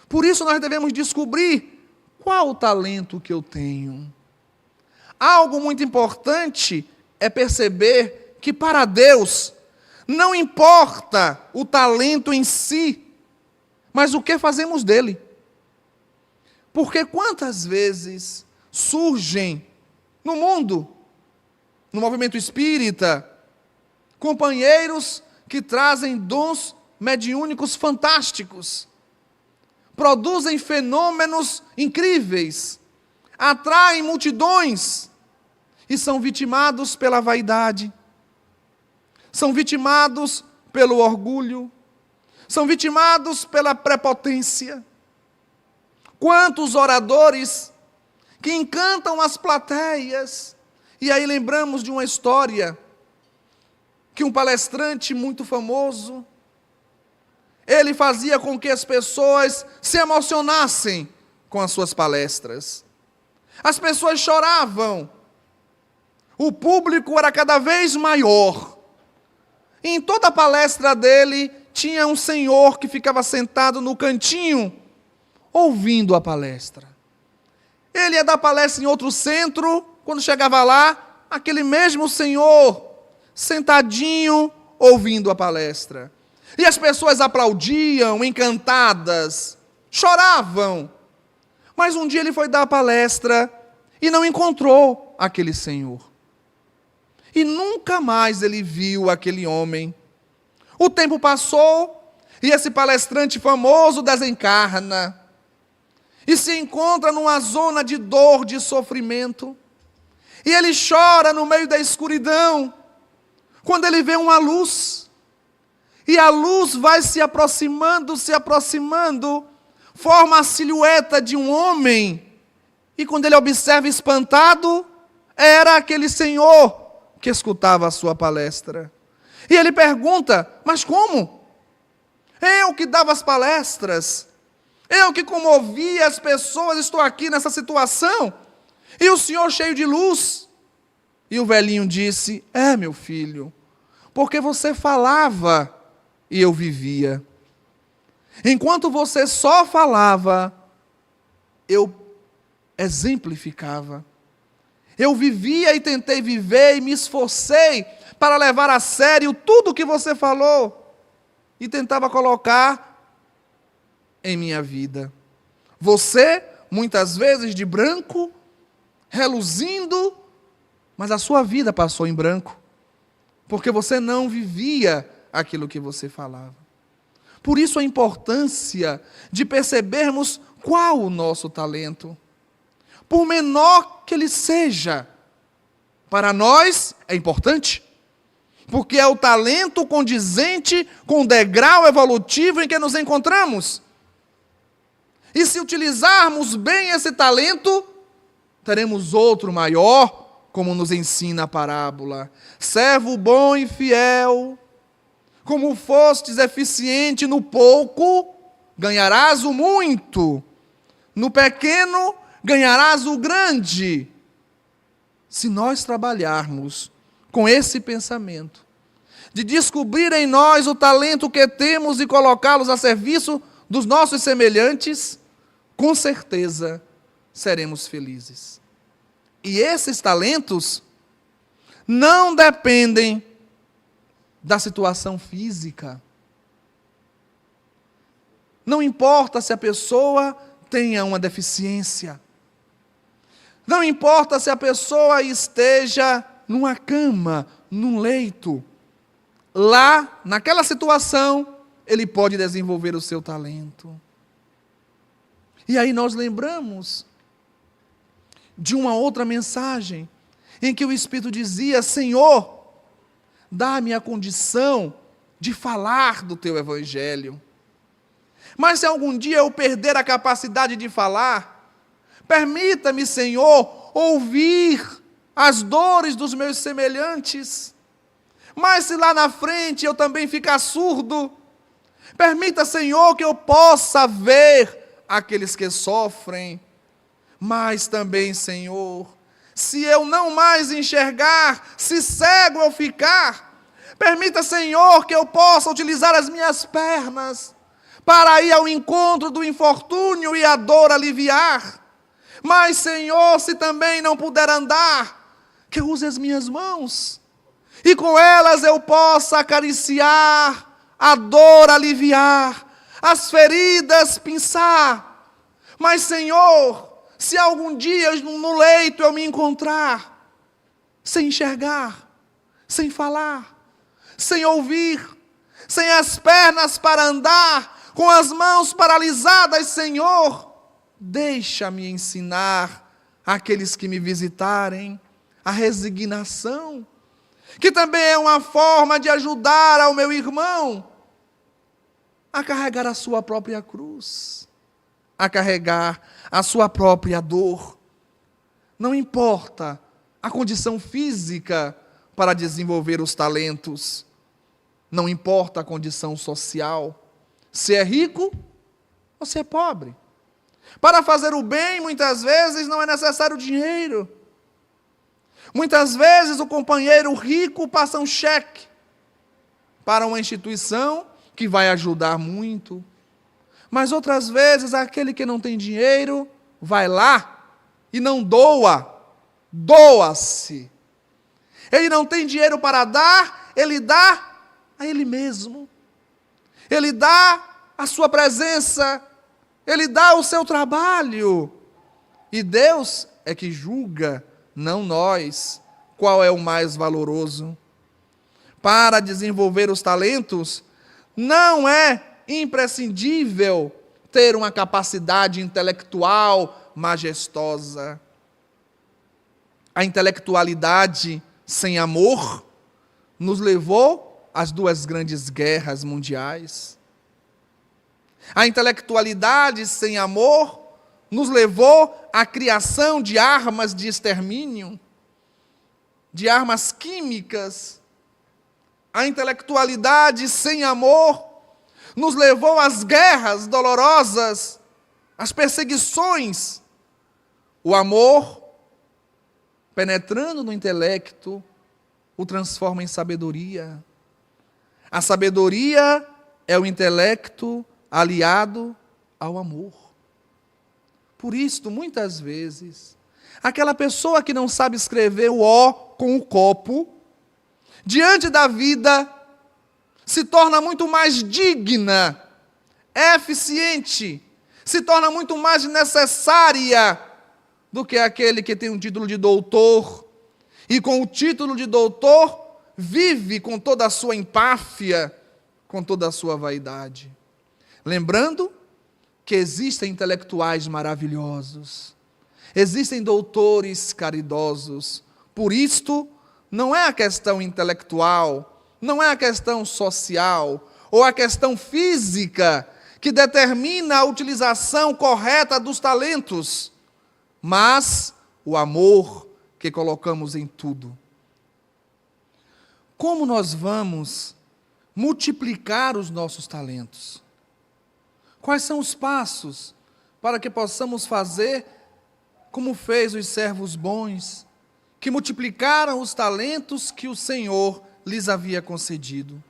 Por isso nós devemos descobrir qual o talento que eu tenho. Algo muito importante é perceber que para Deus não importa o talento em si, mas o que fazemos dele. Porque quantas vezes surgem no mundo, no movimento espírita, companheiros que trazem dons mediúnicos fantásticos, produzem fenômenos incríveis, atraem multidões e são vitimados pela vaidade, são vitimados pelo orgulho, são vitimados pela prepotência. Quantos oradores que encantam as plateias, e aí lembramos de uma história que um palestrante muito famoso, ele fazia com que as pessoas se emocionassem com as suas palestras. As pessoas choravam, o público era cada vez maior. E em toda a palestra dele, tinha um senhor que ficava sentado no cantinho, ouvindo a palestra. Ele ia dar palestra em outro centro, quando chegava lá, aquele mesmo senhor, sentadinho, ouvindo a palestra. E as pessoas aplaudiam, encantadas, choravam. Mas um dia ele foi dar a palestra e não encontrou aquele senhor. E nunca mais ele viu aquele homem. O tempo passou e esse palestrante famoso desencarna. E se encontra numa zona de dor, de sofrimento. E ele chora no meio da escuridão, quando ele vê uma luz. E a luz vai se aproximando, forma a silhueta de um homem. E quando ele observa espantado, era aquele senhor que escutava a sua palestra. E ele pergunta, mas como? Eu que dava as palestras, eu que comovia as pessoas, estou aqui nessa situação, e o senhor cheio de luz. E o velhinho disse, meu filho, porque você falava e eu vivia. Enquanto você só falava, eu exemplificava. Eu vivia e tentei viver e me esforcei para levar a sério tudo o que você falou e tentava colocar em minha vida. Você, muitas vezes de branco, reluzindo, mas a sua vida passou em branco, porque você não vivia aquilo que você falava. Por isso a importância de percebermos qual o nosso talento. Por menor que ele seja, para nós é importante, porque é o talento condizente com o degrau evolutivo em que nos encontramos. E se utilizarmos bem esse talento, teremos outro maior, como nos ensina a parábola. Servo bom e fiel, como fostes eficiente no pouco, ganharás o muito. No pequeno, ganharás o grande. Se nós trabalharmos com esse pensamento, de descobrir em nós o talento que temos e colocá-los a serviço dos nossos semelhantes, com certeza seremos felizes. E esses talentos não dependem da situação física. Não importa se a pessoa tenha uma deficiência. Não importa se a pessoa esteja numa cama, num leito. Lá, naquela situação, ele pode desenvolver o seu talento. E aí nós lembramos de uma outra mensagem, em que o Espírito dizia, Senhor, dá-me a condição de falar do Teu Evangelho. Mas se algum dia eu perder a capacidade de falar, permita-me, Senhor, ouvir as dores dos meus semelhantes, Mas se lá na frente eu também ficar surdo, permita, Senhor, que eu possa ver aqueles que sofrem. Mas também, Senhor, se eu não mais enxergar, se cego eu ficar, permita, Senhor, que eu possa utilizar as minhas pernas para ir ao encontro do infortúnio e a dor aliviar. Mas, Senhor, se também não puder andar, que eu use as minhas mãos e com elas eu possa acariciar, a dor aliviar, as feridas pinçar. Mas, Senhor, se algum dia no leito eu me encontrar sem enxergar, sem falar, sem ouvir, sem as pernas para andar, com as mãos paralisadas, Senhor, deixa-me ensinar àqueles que me visitarem a resignação, que também é uma forma de ajudar ao meu irmão a carregar a sua própria cruz, a carregar a sua própria dor. Não importa a condição física para desenvolver os talentos, não importa a condição social, se é rico ou se é pobre. Para fazer o bem, muitas vezes, não é necessário dinheiro. Muitas vezes o companheiro rico passa um cheque para uma instituição que vai ajudar muito. Mas outras vezes aquele que não tem dinheiro vai lá e não doa, doa-se. Ele não tem dinheiro para dar, ele dá a ele mesmo. Ele dá a sua presença, ele dá o seu trabalho. E Deus é que julga, não nós, qual é o mais valoroso. Para desenvolver os talentos, não é imprescindível ter uma capacidade intelectual majestosa. A intelectualidade sem amor nos levou às 2 grandes guerras mundiais. A intelectualidade sem amor nos levou à criação de armas de extermínio, de armas químicas. A intelectualidade sem amor nos levou às guerras dolorosas, às perseguições. O amor, penetrando no intelecto, o transforma em sabedoria. A sabedoria é o intelecto aliado ao amor. Por isso, muitas vezes, aquela pessoa que não sabe escrever o O com o copo, diante da vida, se torna muito mais digna, eficiente, se torna muito mais necessária do que aquele que tem um título de doutor, e com o título de doutor, vive com toda a sua empáfia, com toda a sua vaidade. Lembrando que existem intelectuais maravilhosos, existem doutores caridosos. Por isto, não é a questão intelectual, não é a questão social ou a questão física que determina a utilização correta dos talentos, mas o amor que colocamos em tudo. Como nós vamos multiplicar os nossos talentos? Quais são os passos para que possamos fazer como fez os servos bons, que multiplicaram os talentos que o Senhor lhes havia concedido?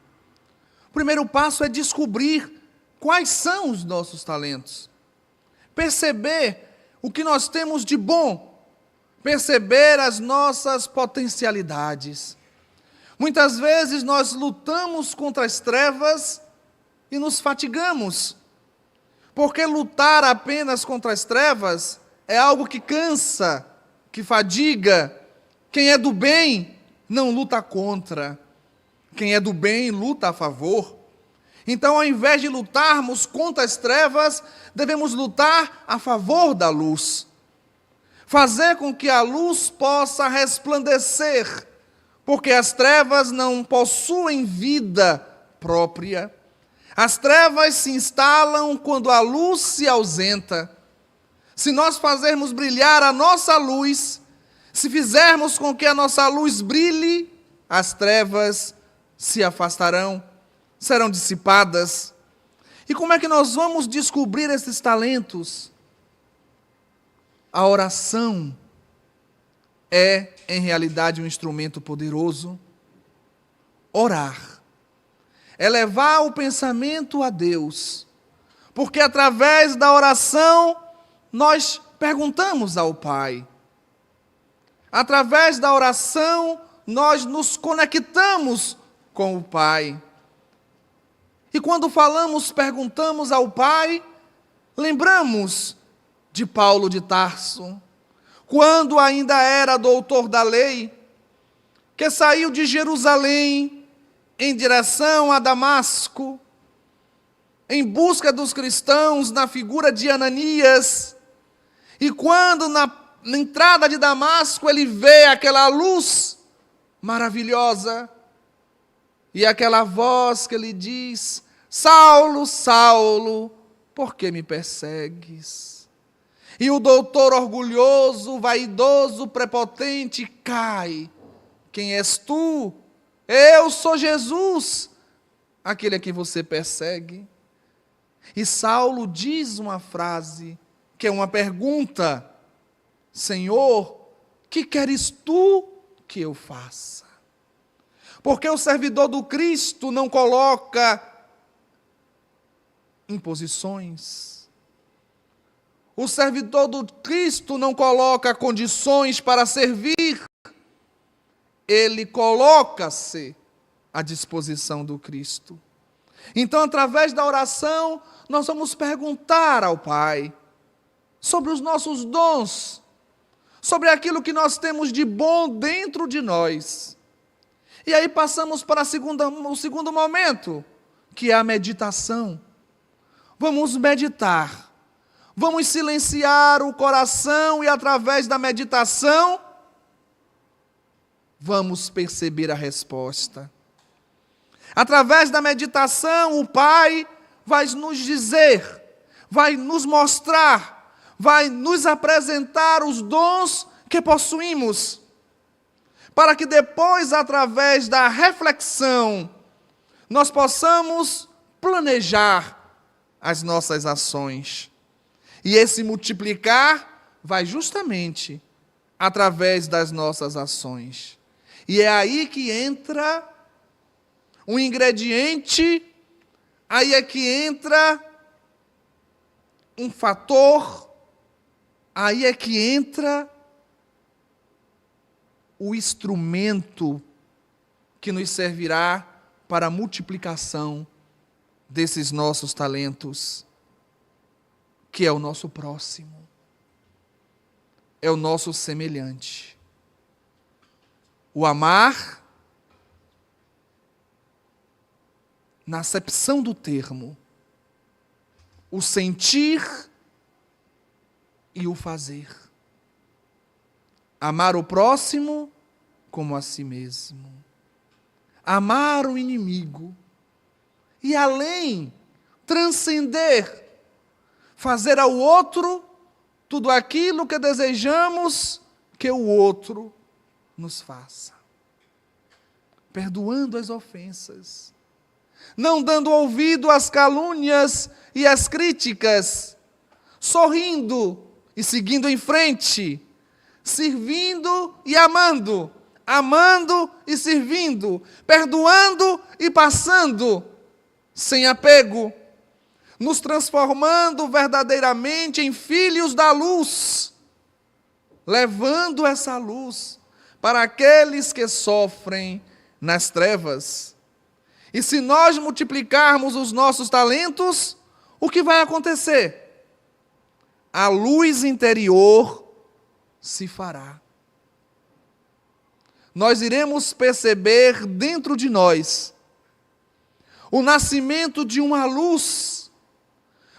O primeiro passo é descobrir quais são os nossos talentos. Perceber o que nós temos de bom. Perceber as nossas potencialidades. Muitas vezes nós lutamos contra as trevas e nos fatigamos. Porque lutar apenas contra as trevas é algo que cansa, que fadiga. Quem é do bem não luta contra. Quem é do bem luta a favor. Então, ao invés de lutarmos contra as trevas, devemos lutar a favor da luz. Fazer com que a luz possa resplandecer, porque as trevas não possuem vida própria. As trevas se instalam quando a luz se ausenta. Se nós fazermos brilhar a nossa luz, se fizermos com que a nossa luz brilhe, as trevas se afastarão, serão dissipadas. E como é que nós vamos descobrir esses talentos? A oração é, em realidade, um instrumento poderoso. Orar é levar o pensamento a Deus, porque através da oração nós perguntamos ao Pai. Através da oração nós nos conectamos com o Pai. E quando falamos, perguntamos ao Pai, lembramos de Paulo de Tarso, quando ainda era doutor da lei, que saiu de Jerusalém em direção a Damasco, em busca dos cristãos na figura de Ananias, e quando na entrada de Damasco ele vê aquela luz maravilhosa, e aquela voz que lhe diz: Saulo, Saulo, por que me persegues? E o doutor orgulhoso, vaidoso, prepotente cai: quem és tu? Eu sou Jesus, aquele a quem você persegue. E Saulo diz uma frase, que é uma pergunta: Senhor, que queres tu que eu faça? Porque o servidor do Cristo não coloca imposições. O servidor do Cristo não coloca condições para servir. Ele coloca-se à disposição do Cristo. Então, através da oração, nós vamos perguntar ao Pai sobre os nossos dons, sobre aquilo que nós temos de bom dentro de nós. E aí passamos para o segundo momento, que é a meditação. Vamos meditar, vamos silenciar o coração e através da meditação, vamos perceber a resposta. Através da meditação, o Pai vai nos dizer, vai nos mostrar, vai nos apresentar os dons que possuímos, para que depois, através da reflexão, nós possamos planejar as nossas ações. E esse multiplicar vai justamente através das nossas ações. E é aí que entra um ingrediente, aí é que entra um fator, aí é que entra o instrumento que nos servirá para a multiplicação desses nossos talentos, que é o nosso próximo, é o nosso semelhante. O amar, na acepção do termo, o sentir e o fazer. Amar o próximo como a si mesmo. Amar o inimigo. E além, transcender, fazer ao outro tudo aquilo que desejamos que o outro nos faça. Perdoando as ofensas. Não dando ouvido às calúnias e às críticas. Sorrindo e seguindo em frente. Servindo e amando. Amando e servindo. Perdoando e passando. Sem apego. Nos transformando verdadeiramente em filhos da luz. Levando essa luz para aqueles que sofrem nas trevas. E se nós multiplicarmos os nossos talentos, o que vai acontecer? A luz interior se fará. Nós iremos perceber dentro de nós o nascimento de uma luz,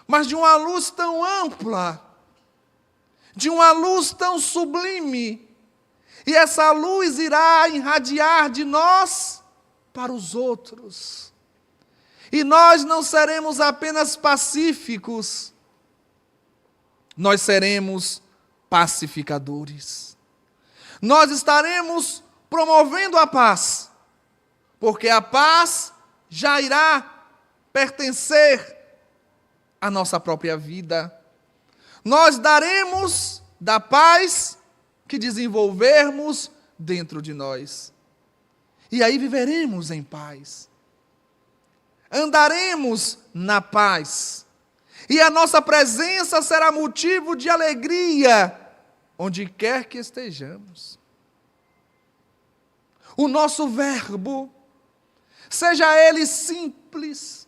mas de uma luz tão ampla, de uma luz tão sublime, e essa luz irá irradiar de nós para os outros. E nós não seremos apenas pacíficos, nós seremos pacificadores. Nós estaremos promovendo a paz, porque a paz já irá pertencer à nossa própria vida. Nós daremos da paz que desenvolvermos dentro de nós. E aí viveremos em paz. Andaremos na paz. E a nossa presença será motivo de alegria onde quer que estejamos. O nosso verbo, seja ele simples,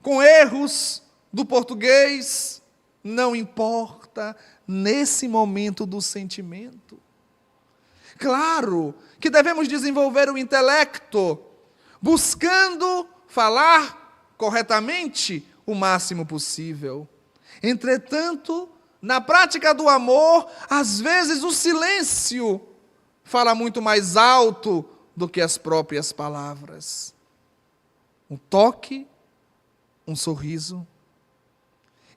com erros do português, não importa nesse momento do sentimento. Claro que devemos desenvolver o intelecto, buscando falar corretamente o máximo possível. Entretanto, na prática do amor, às vezes o silêncio fala muito mais alto do que as próprias palavras. Um toque, um sorriso.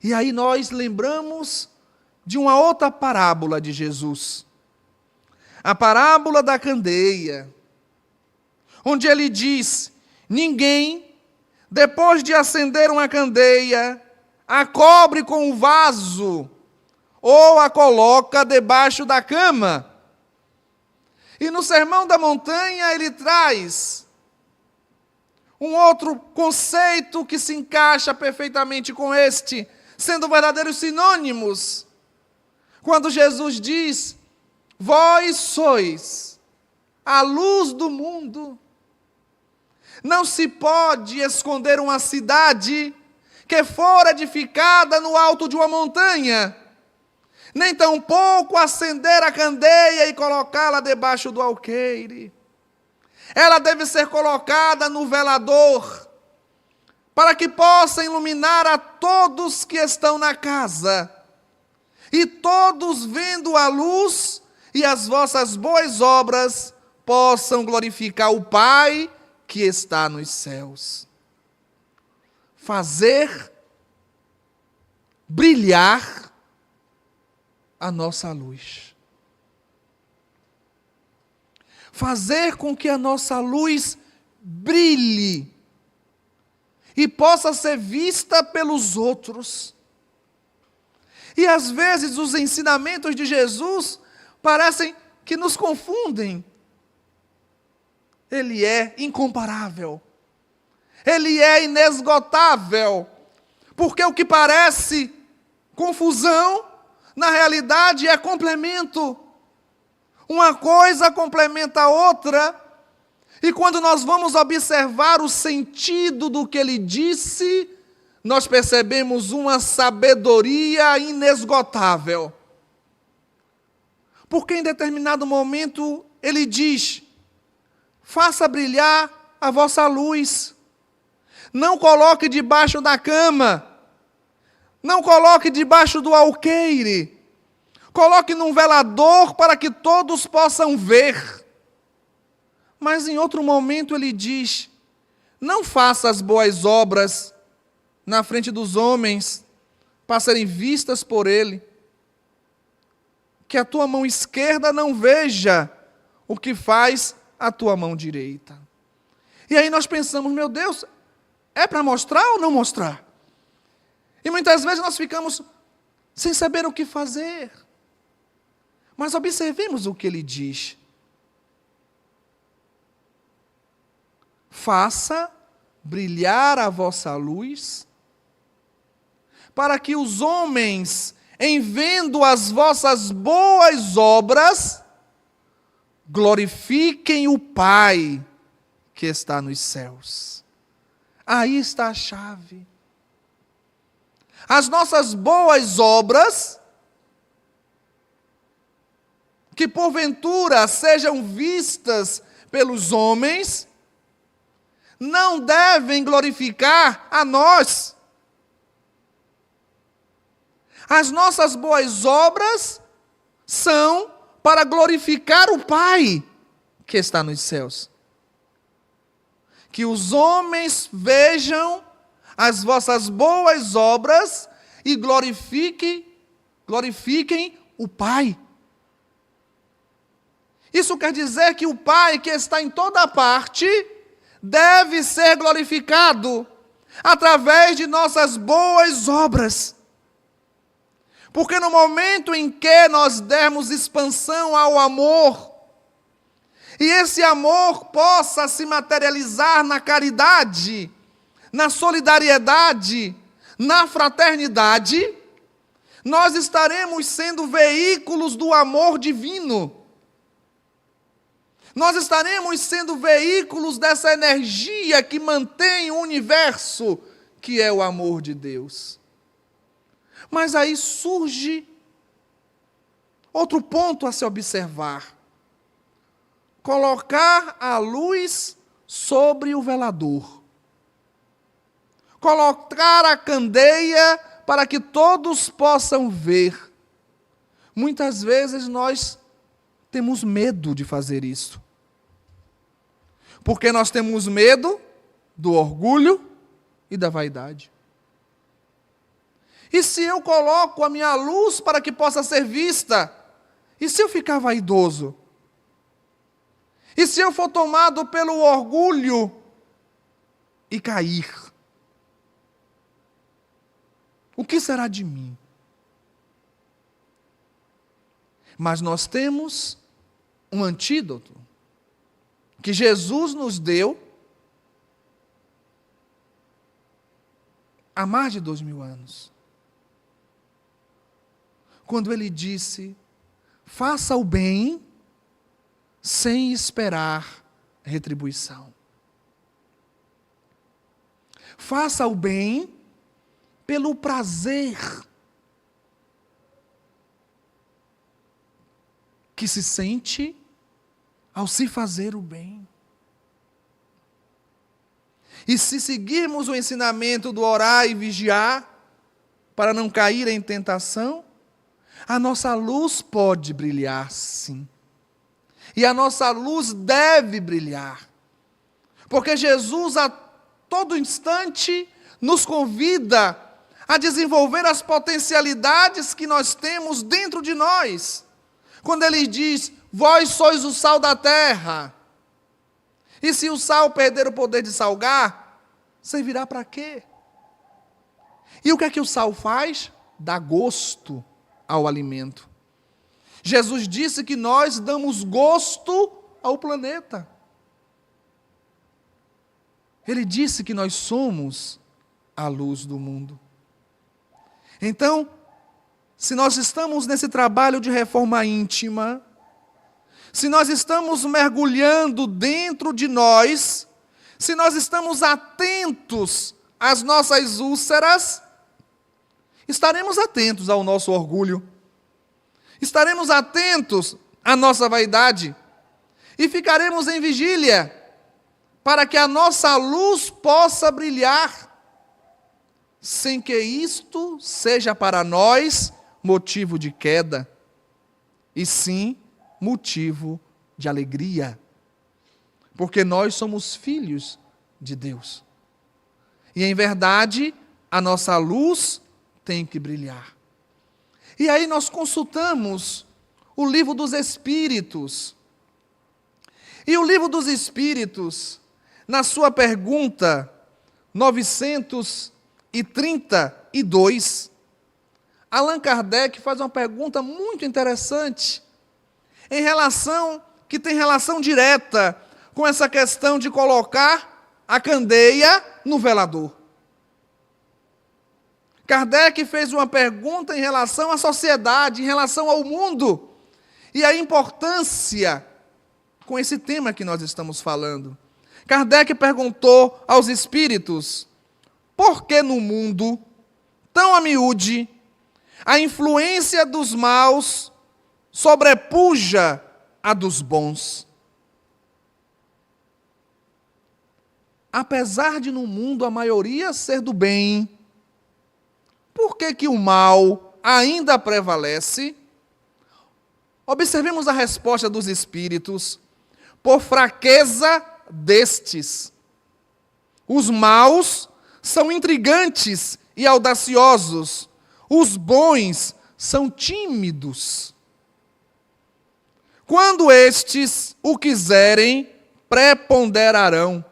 E aí nós lembramos de uma outra parábola de Jesus. A parábola da candeia, onde ele diz: ninguém, depois de acender uma candeia, a cobre com um vaso ou a coloca debaixo da cama. E no Sermão da Montanha ele traz um outro conceito que se encaixa perfeitamente com este, sendo verdadeiros sinônimos. Quando Jesus diz: vós sois a luz do mundo. Não se pode esconder uma cidade que for edificada no alto de uma montanha, nem tampouco acender a candeia e colocá-la debaixo do alqueire. Ela deve ser colocada no velador, para que possa iluminar a todos que estão na casa. E todos, vendo a luz e as vossas boas obras, possam glorificar o Pai que está nos céus. Fazer brilhar a nossa luz. Fazer com que a nossa luz brilhe e possa ser vista pelos outros. E às vezes os ensinamentos de Jesus parecem que nos confundem. Ele é incomparável. Ele é inesgotável. Porque o que parece confusão, na realidade é complemento. Uma coisa complementa a outra. E quando nós vamos observar o sentido do que ele disse, nós percebemos uma sabedoria inesgotável. Porque em determinado momento ele diz: faça brilhar a vossa luz. Não coloque debaixo da cama. Não coloque debaixo do alqueire. Coloque num velador para que todos possam ver. Mas em outro momento ele diz: não faça as boas obras na frente dos homens, para serem vistas por ele. Que a tua mão esquerda não veja o que faz a tua mão direita. E aí nós pensamos: meu Deus, é para mostrar ou não mostrar? E muitas vezes nós ficamos sem saber o que fazer. Mas observemos o que ele diz. Faça brilhar a vossa luz, para que os homens, em vendo as vossas boas obras, glorifiquem o Pai que está nos céus. Aí está a chave. As nossas boas obras, que porventura sejam vistas pelos homens, não devem glorificar a nós. As nossas boas obras são para glorificar o Pai que está nos céus. Que os homens vejam as vossas boas obras e glorifiquem o Pai. Isso quer dizer que o Pai que está em toda parte deve ser glorificado através de nossas boas obras. Porque no momento em que nós dermos expansão ao amor, e esse amor possa se materializar na caridade, na solidariedade, na fraternidade, nós estaremos sendo veículos do amor divino. Nós estaremos sendo veículos dessa energia que mantém o universo, que é o amor de Deus. Mas aí surge outro ponto a se observar. Colocar a luz sobre o velador. Colocar a candeia para que todos possam ver. Muitas vezes nós temos medo de fazer isso. Porque nós temos medo do orgulho e da vaidade. E se eu coloco a minha luz para que possa ser vista? E se eu ficar vaidoso? E se eu for tomado pelo orgulho e cair? O que será de mim? Mas nós temos um antídoto que Jesus nos deu há mais de 2000 anos. Quando ele disse: faça o bem sem esperar retribuição. Faça o bem pelo prazer que se sente ao se fazer o bem. E se seguirmos o ensinamento do orar e vigiar, para não cair em tentação, a nossa luz pode brilhar, sim. E a nossa luz deve brilhar. Porque Jesus, a todo instante, nos convida a desenvolver as potencialidades que nós temos dentro de nós. Quando ele diz: vós sois o sal da terra. E se o sal perder o poder de salgar, servirá para quê? E o que é que o sal faz? Dá gosto ao alimento. Jesus disse que nós damos gosto ao planeta. Ele disse que nós somos a luz do mundo. Então, se nós estamos nesse trabalho de reforma íntima, se nós estamos mergulhando dentro de nós, se nós estamos atentos às nossas úlceras, estaremos atentos ao nosso orgulho, estaremos atentos à nossa vaidade e ficaremos em vigília para que a nossa luz possa brilhar, sem que isto seja para nós motivo de queda, e sim motivo de alegria, porque nós somos filhos de Deus. E em verdade, a nossa luz tem que brilhar. E aí nós consultamos o livro dos Espíritos. E o livro dos Espíritos, na sua pergunta 932, Allan Kardec faz uma pergunta muito interessante, que tem relação direta com essa questão de colocar a candeia no velador. Kardec fez uma pergunta em relação à sociedade, em relação ao mundo, e a importância com esse tema que nós estamos falando. Kardec perguntou aos espíritos: por que no mundo, tão a miúde, a influência dos maus sobrepuja a dos bons? Apesar de no mundo a maioria ser do bem, por que o mal ainda prevalece? Observemos a resposta dos espíritos: por fraqueza destes. Os maus são intrigantes e audaciosos, os bons são tímidos. Quando estes o quiserem, preponderarão,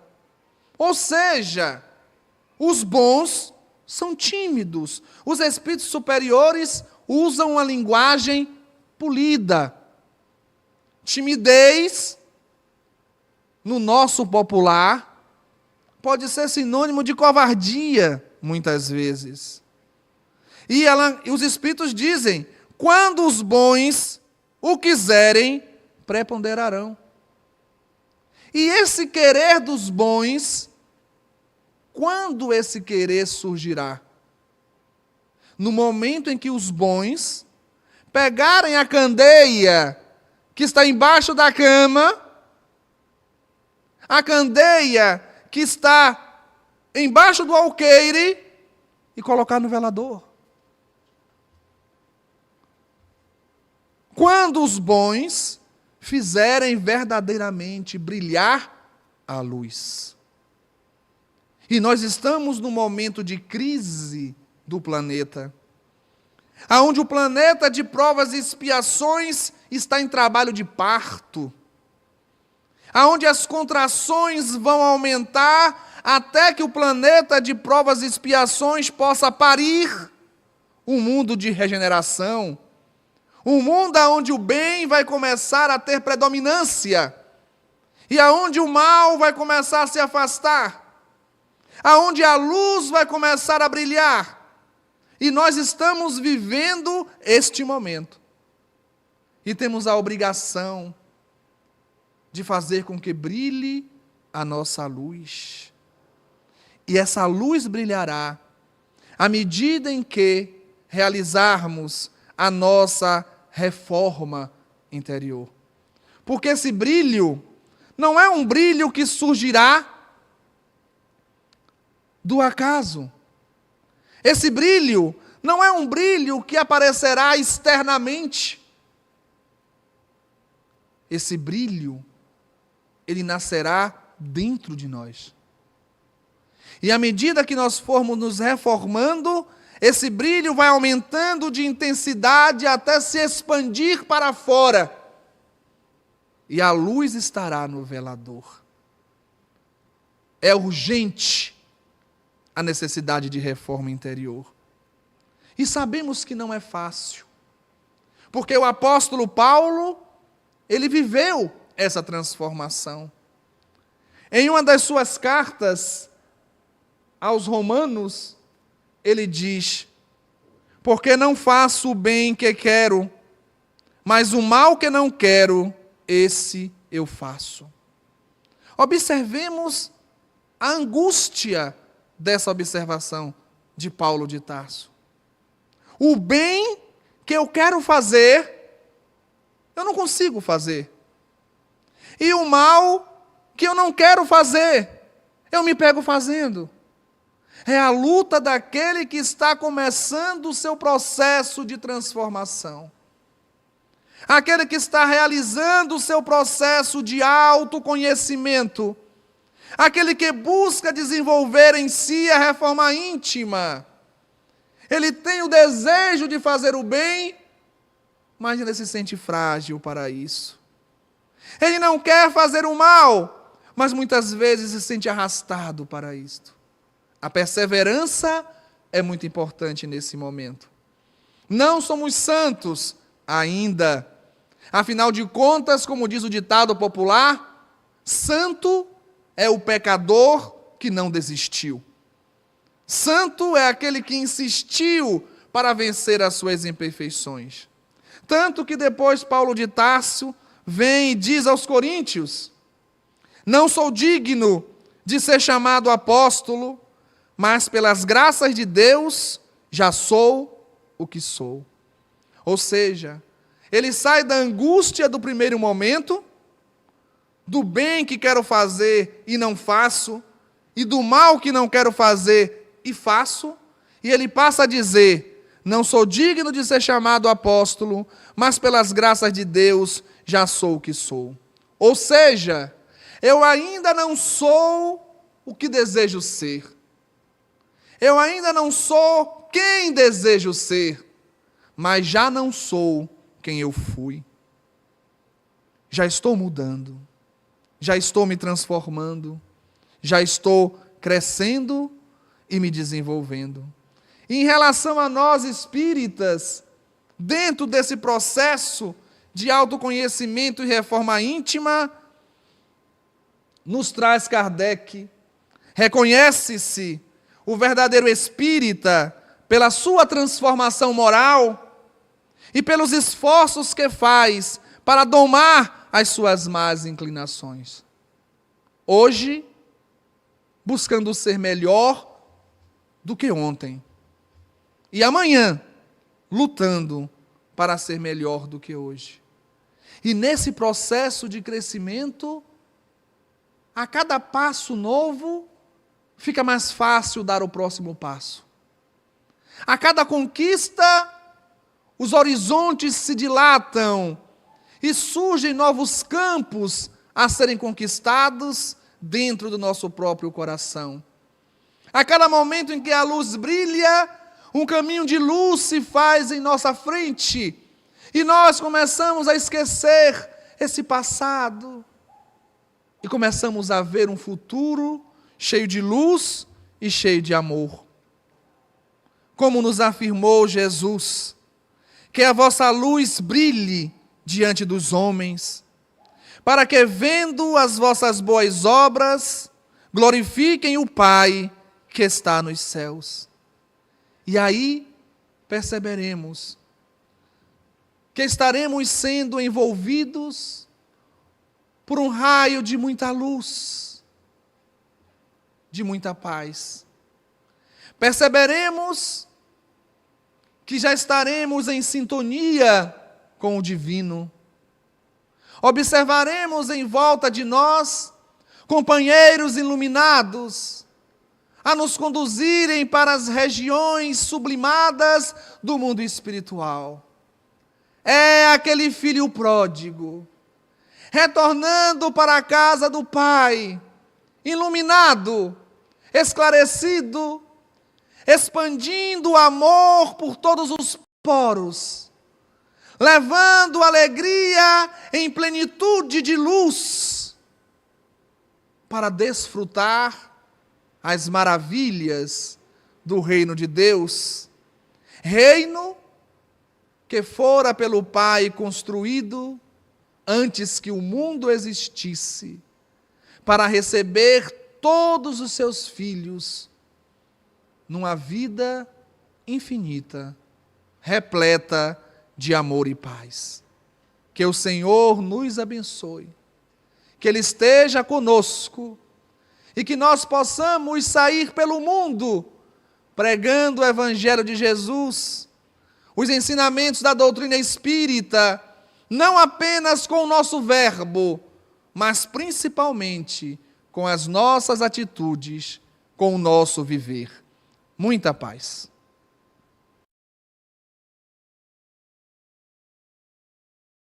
Ou seja, os bons são tímidos. Os espíritos superiores usam uma linguagem polida. Timidez, no nosso popular, pode ser sinônimo de covardia, muitas vezes. E os espíritos dizem, quando os bons o quiserem, preponderarão. E esse querer dos bons, quando esse querer surgirá? No momento em que os bons pegarem a candeia que está embaixo da cama, a candeia que está embaixo do alqueire e colocar no velador. Quando os bons fizerem verdadeiramente brilhar a luz. E nós estamos num momento de crise do planeta, aonde o planeta de provas e expiações está em trabalho de parto, aonde as contrações vão aumentar até que o planeta de provas e expiações possa parir um mundo de regeneração, um mundo onde o bem vai começar a ter predominância e aonde o mal vai começar a se afastar, aonde a luz vai começar a brilhar. E nós estamos vivendo este momento. E temos a obrigação de fazer com que brilhe a nossa luz. E essa luz brilhará à medida em que realizarmos a nossa reforma interior. Porque esse brilho não é um brilho que surgirá do acaso. Esse brilho não é um brilho que aparecerá externamente. Esse brilho, ele nascerá dentro de nós. E à medida que nós formos nos reformando, esse brilho vai aumentando de intensidade até se expandir para fora. E a luz estará no velador. É urgente a necessidade de reforma interior. E sabemos que não é fácil. Porque o apóstolo Paulo, ele viveu essa transformação. Em uma das suas cartas aos Romanos, ele diz: porque não faço o bem que quero, mas o mal que não quero, esse eu faço. Observemos a angústia dessa observação de Paulo de Tarso. O bem que eu quero fazer, eu não consigo fazer. E o mal que eu não quero fazer, eu me pego fazendo. É a luta daquele que está começando o seu processo de transformação. Aquele que está realizando o seu processo de autoconhecimento. Aquele que busca desenvolver em si a reforma íntima. Ele tem o desejo de fazer o bem, mas ele se sente frágil para isso. Ele não quer fazer o mal, mas muitas vezes se sente arrastado para isto. A perseverança é muito importante nesse momento. Não somos santos ainda. Afinal de contas, como diz o ditado popular, santo é o pecador que não desistiu. Santo é aquele que insistiu para vencer as suas imperfeições. Tanto que depois Paulo de Tarso vem e diz aos coríntios: não sou digno de ser chamado apóstolo, mas pelas graças de Deus já sou o que sou. Ou seja, ele sai da angústia do primeiro momento, do bem que quero fazer e não faço, e do mal que não quero fazer e faço, e ele passa a dizer: não sou digno de ser chamado apóstolo, mas pelas graças de Deus já sou o que sou. Ou seja, eu ainda não sou o que desejo ser. Eu ainda não sou quem desejo ser, mas já não sou quem eu fui. Já estou mudando, já estou me transformando, já estou crescendo e me desenvolvendo. Em relação a nós espíritas, dentro desse processo de autoconhecimento e reforma íntima, nos traz Kardec, reconhece-se o verdadeiro espírita pela sua transformação moral e pelos esforços que faz para domar as suas más inclinações. Hoje, buscando ser melhor do que ontem. E amanhã, lutando para ser melhor do que hoje. E nesse processo de crescimento, a cada passo novo, fica mais fácil dar o próximo passo. A cada conquista, os horizontes se dilatam e surgem novos campos a serem conquistados dentro do nosso próprio coração. A cada momento em que a luz brilha, um caminho de luz se faz em nossa frente e nós começamos a esquecer esse passado e começamos a ver um futuro cheio de luz e cheio de amor. Como nos afirmou Jesus, que a vossa luz brilhe diante dos homens, para que, vendo as vossas boas obras, glorifiquem o Pai que está nos céus. E aí perceberemos que estaremos sendo envolvidos por um raio de muita luz, de muita paz. Perceberemos que já estaremos em sintonia com o divino. Observaremos em volta de nós companheiros iluminados a nos conduzirem para as regiões sublimadas do mundo espiritual. É aquele filho pródigo, retornando para a casa do Pai, iluminado, esclarecido, expandindo o amor por todos os poros, levando alegria em plenitude de luz, para desfrutar as maravilhas do reino de Deus, reino que fora pelo Pai construído antes que o mundo existisse, para receber todos os seus filhos numa vida infinita, repleta de amor e paz. Que o Senhor nos abençoe, que Ele esteja conosco e que nós possamos sair pelo mundo pregando o Evangelho de Jesus, os ensinamentos da doutrina espírita, não apenas com o nosso verbo, mas principalmente com as nossas atitudes, com o nosso viver. Muita paz.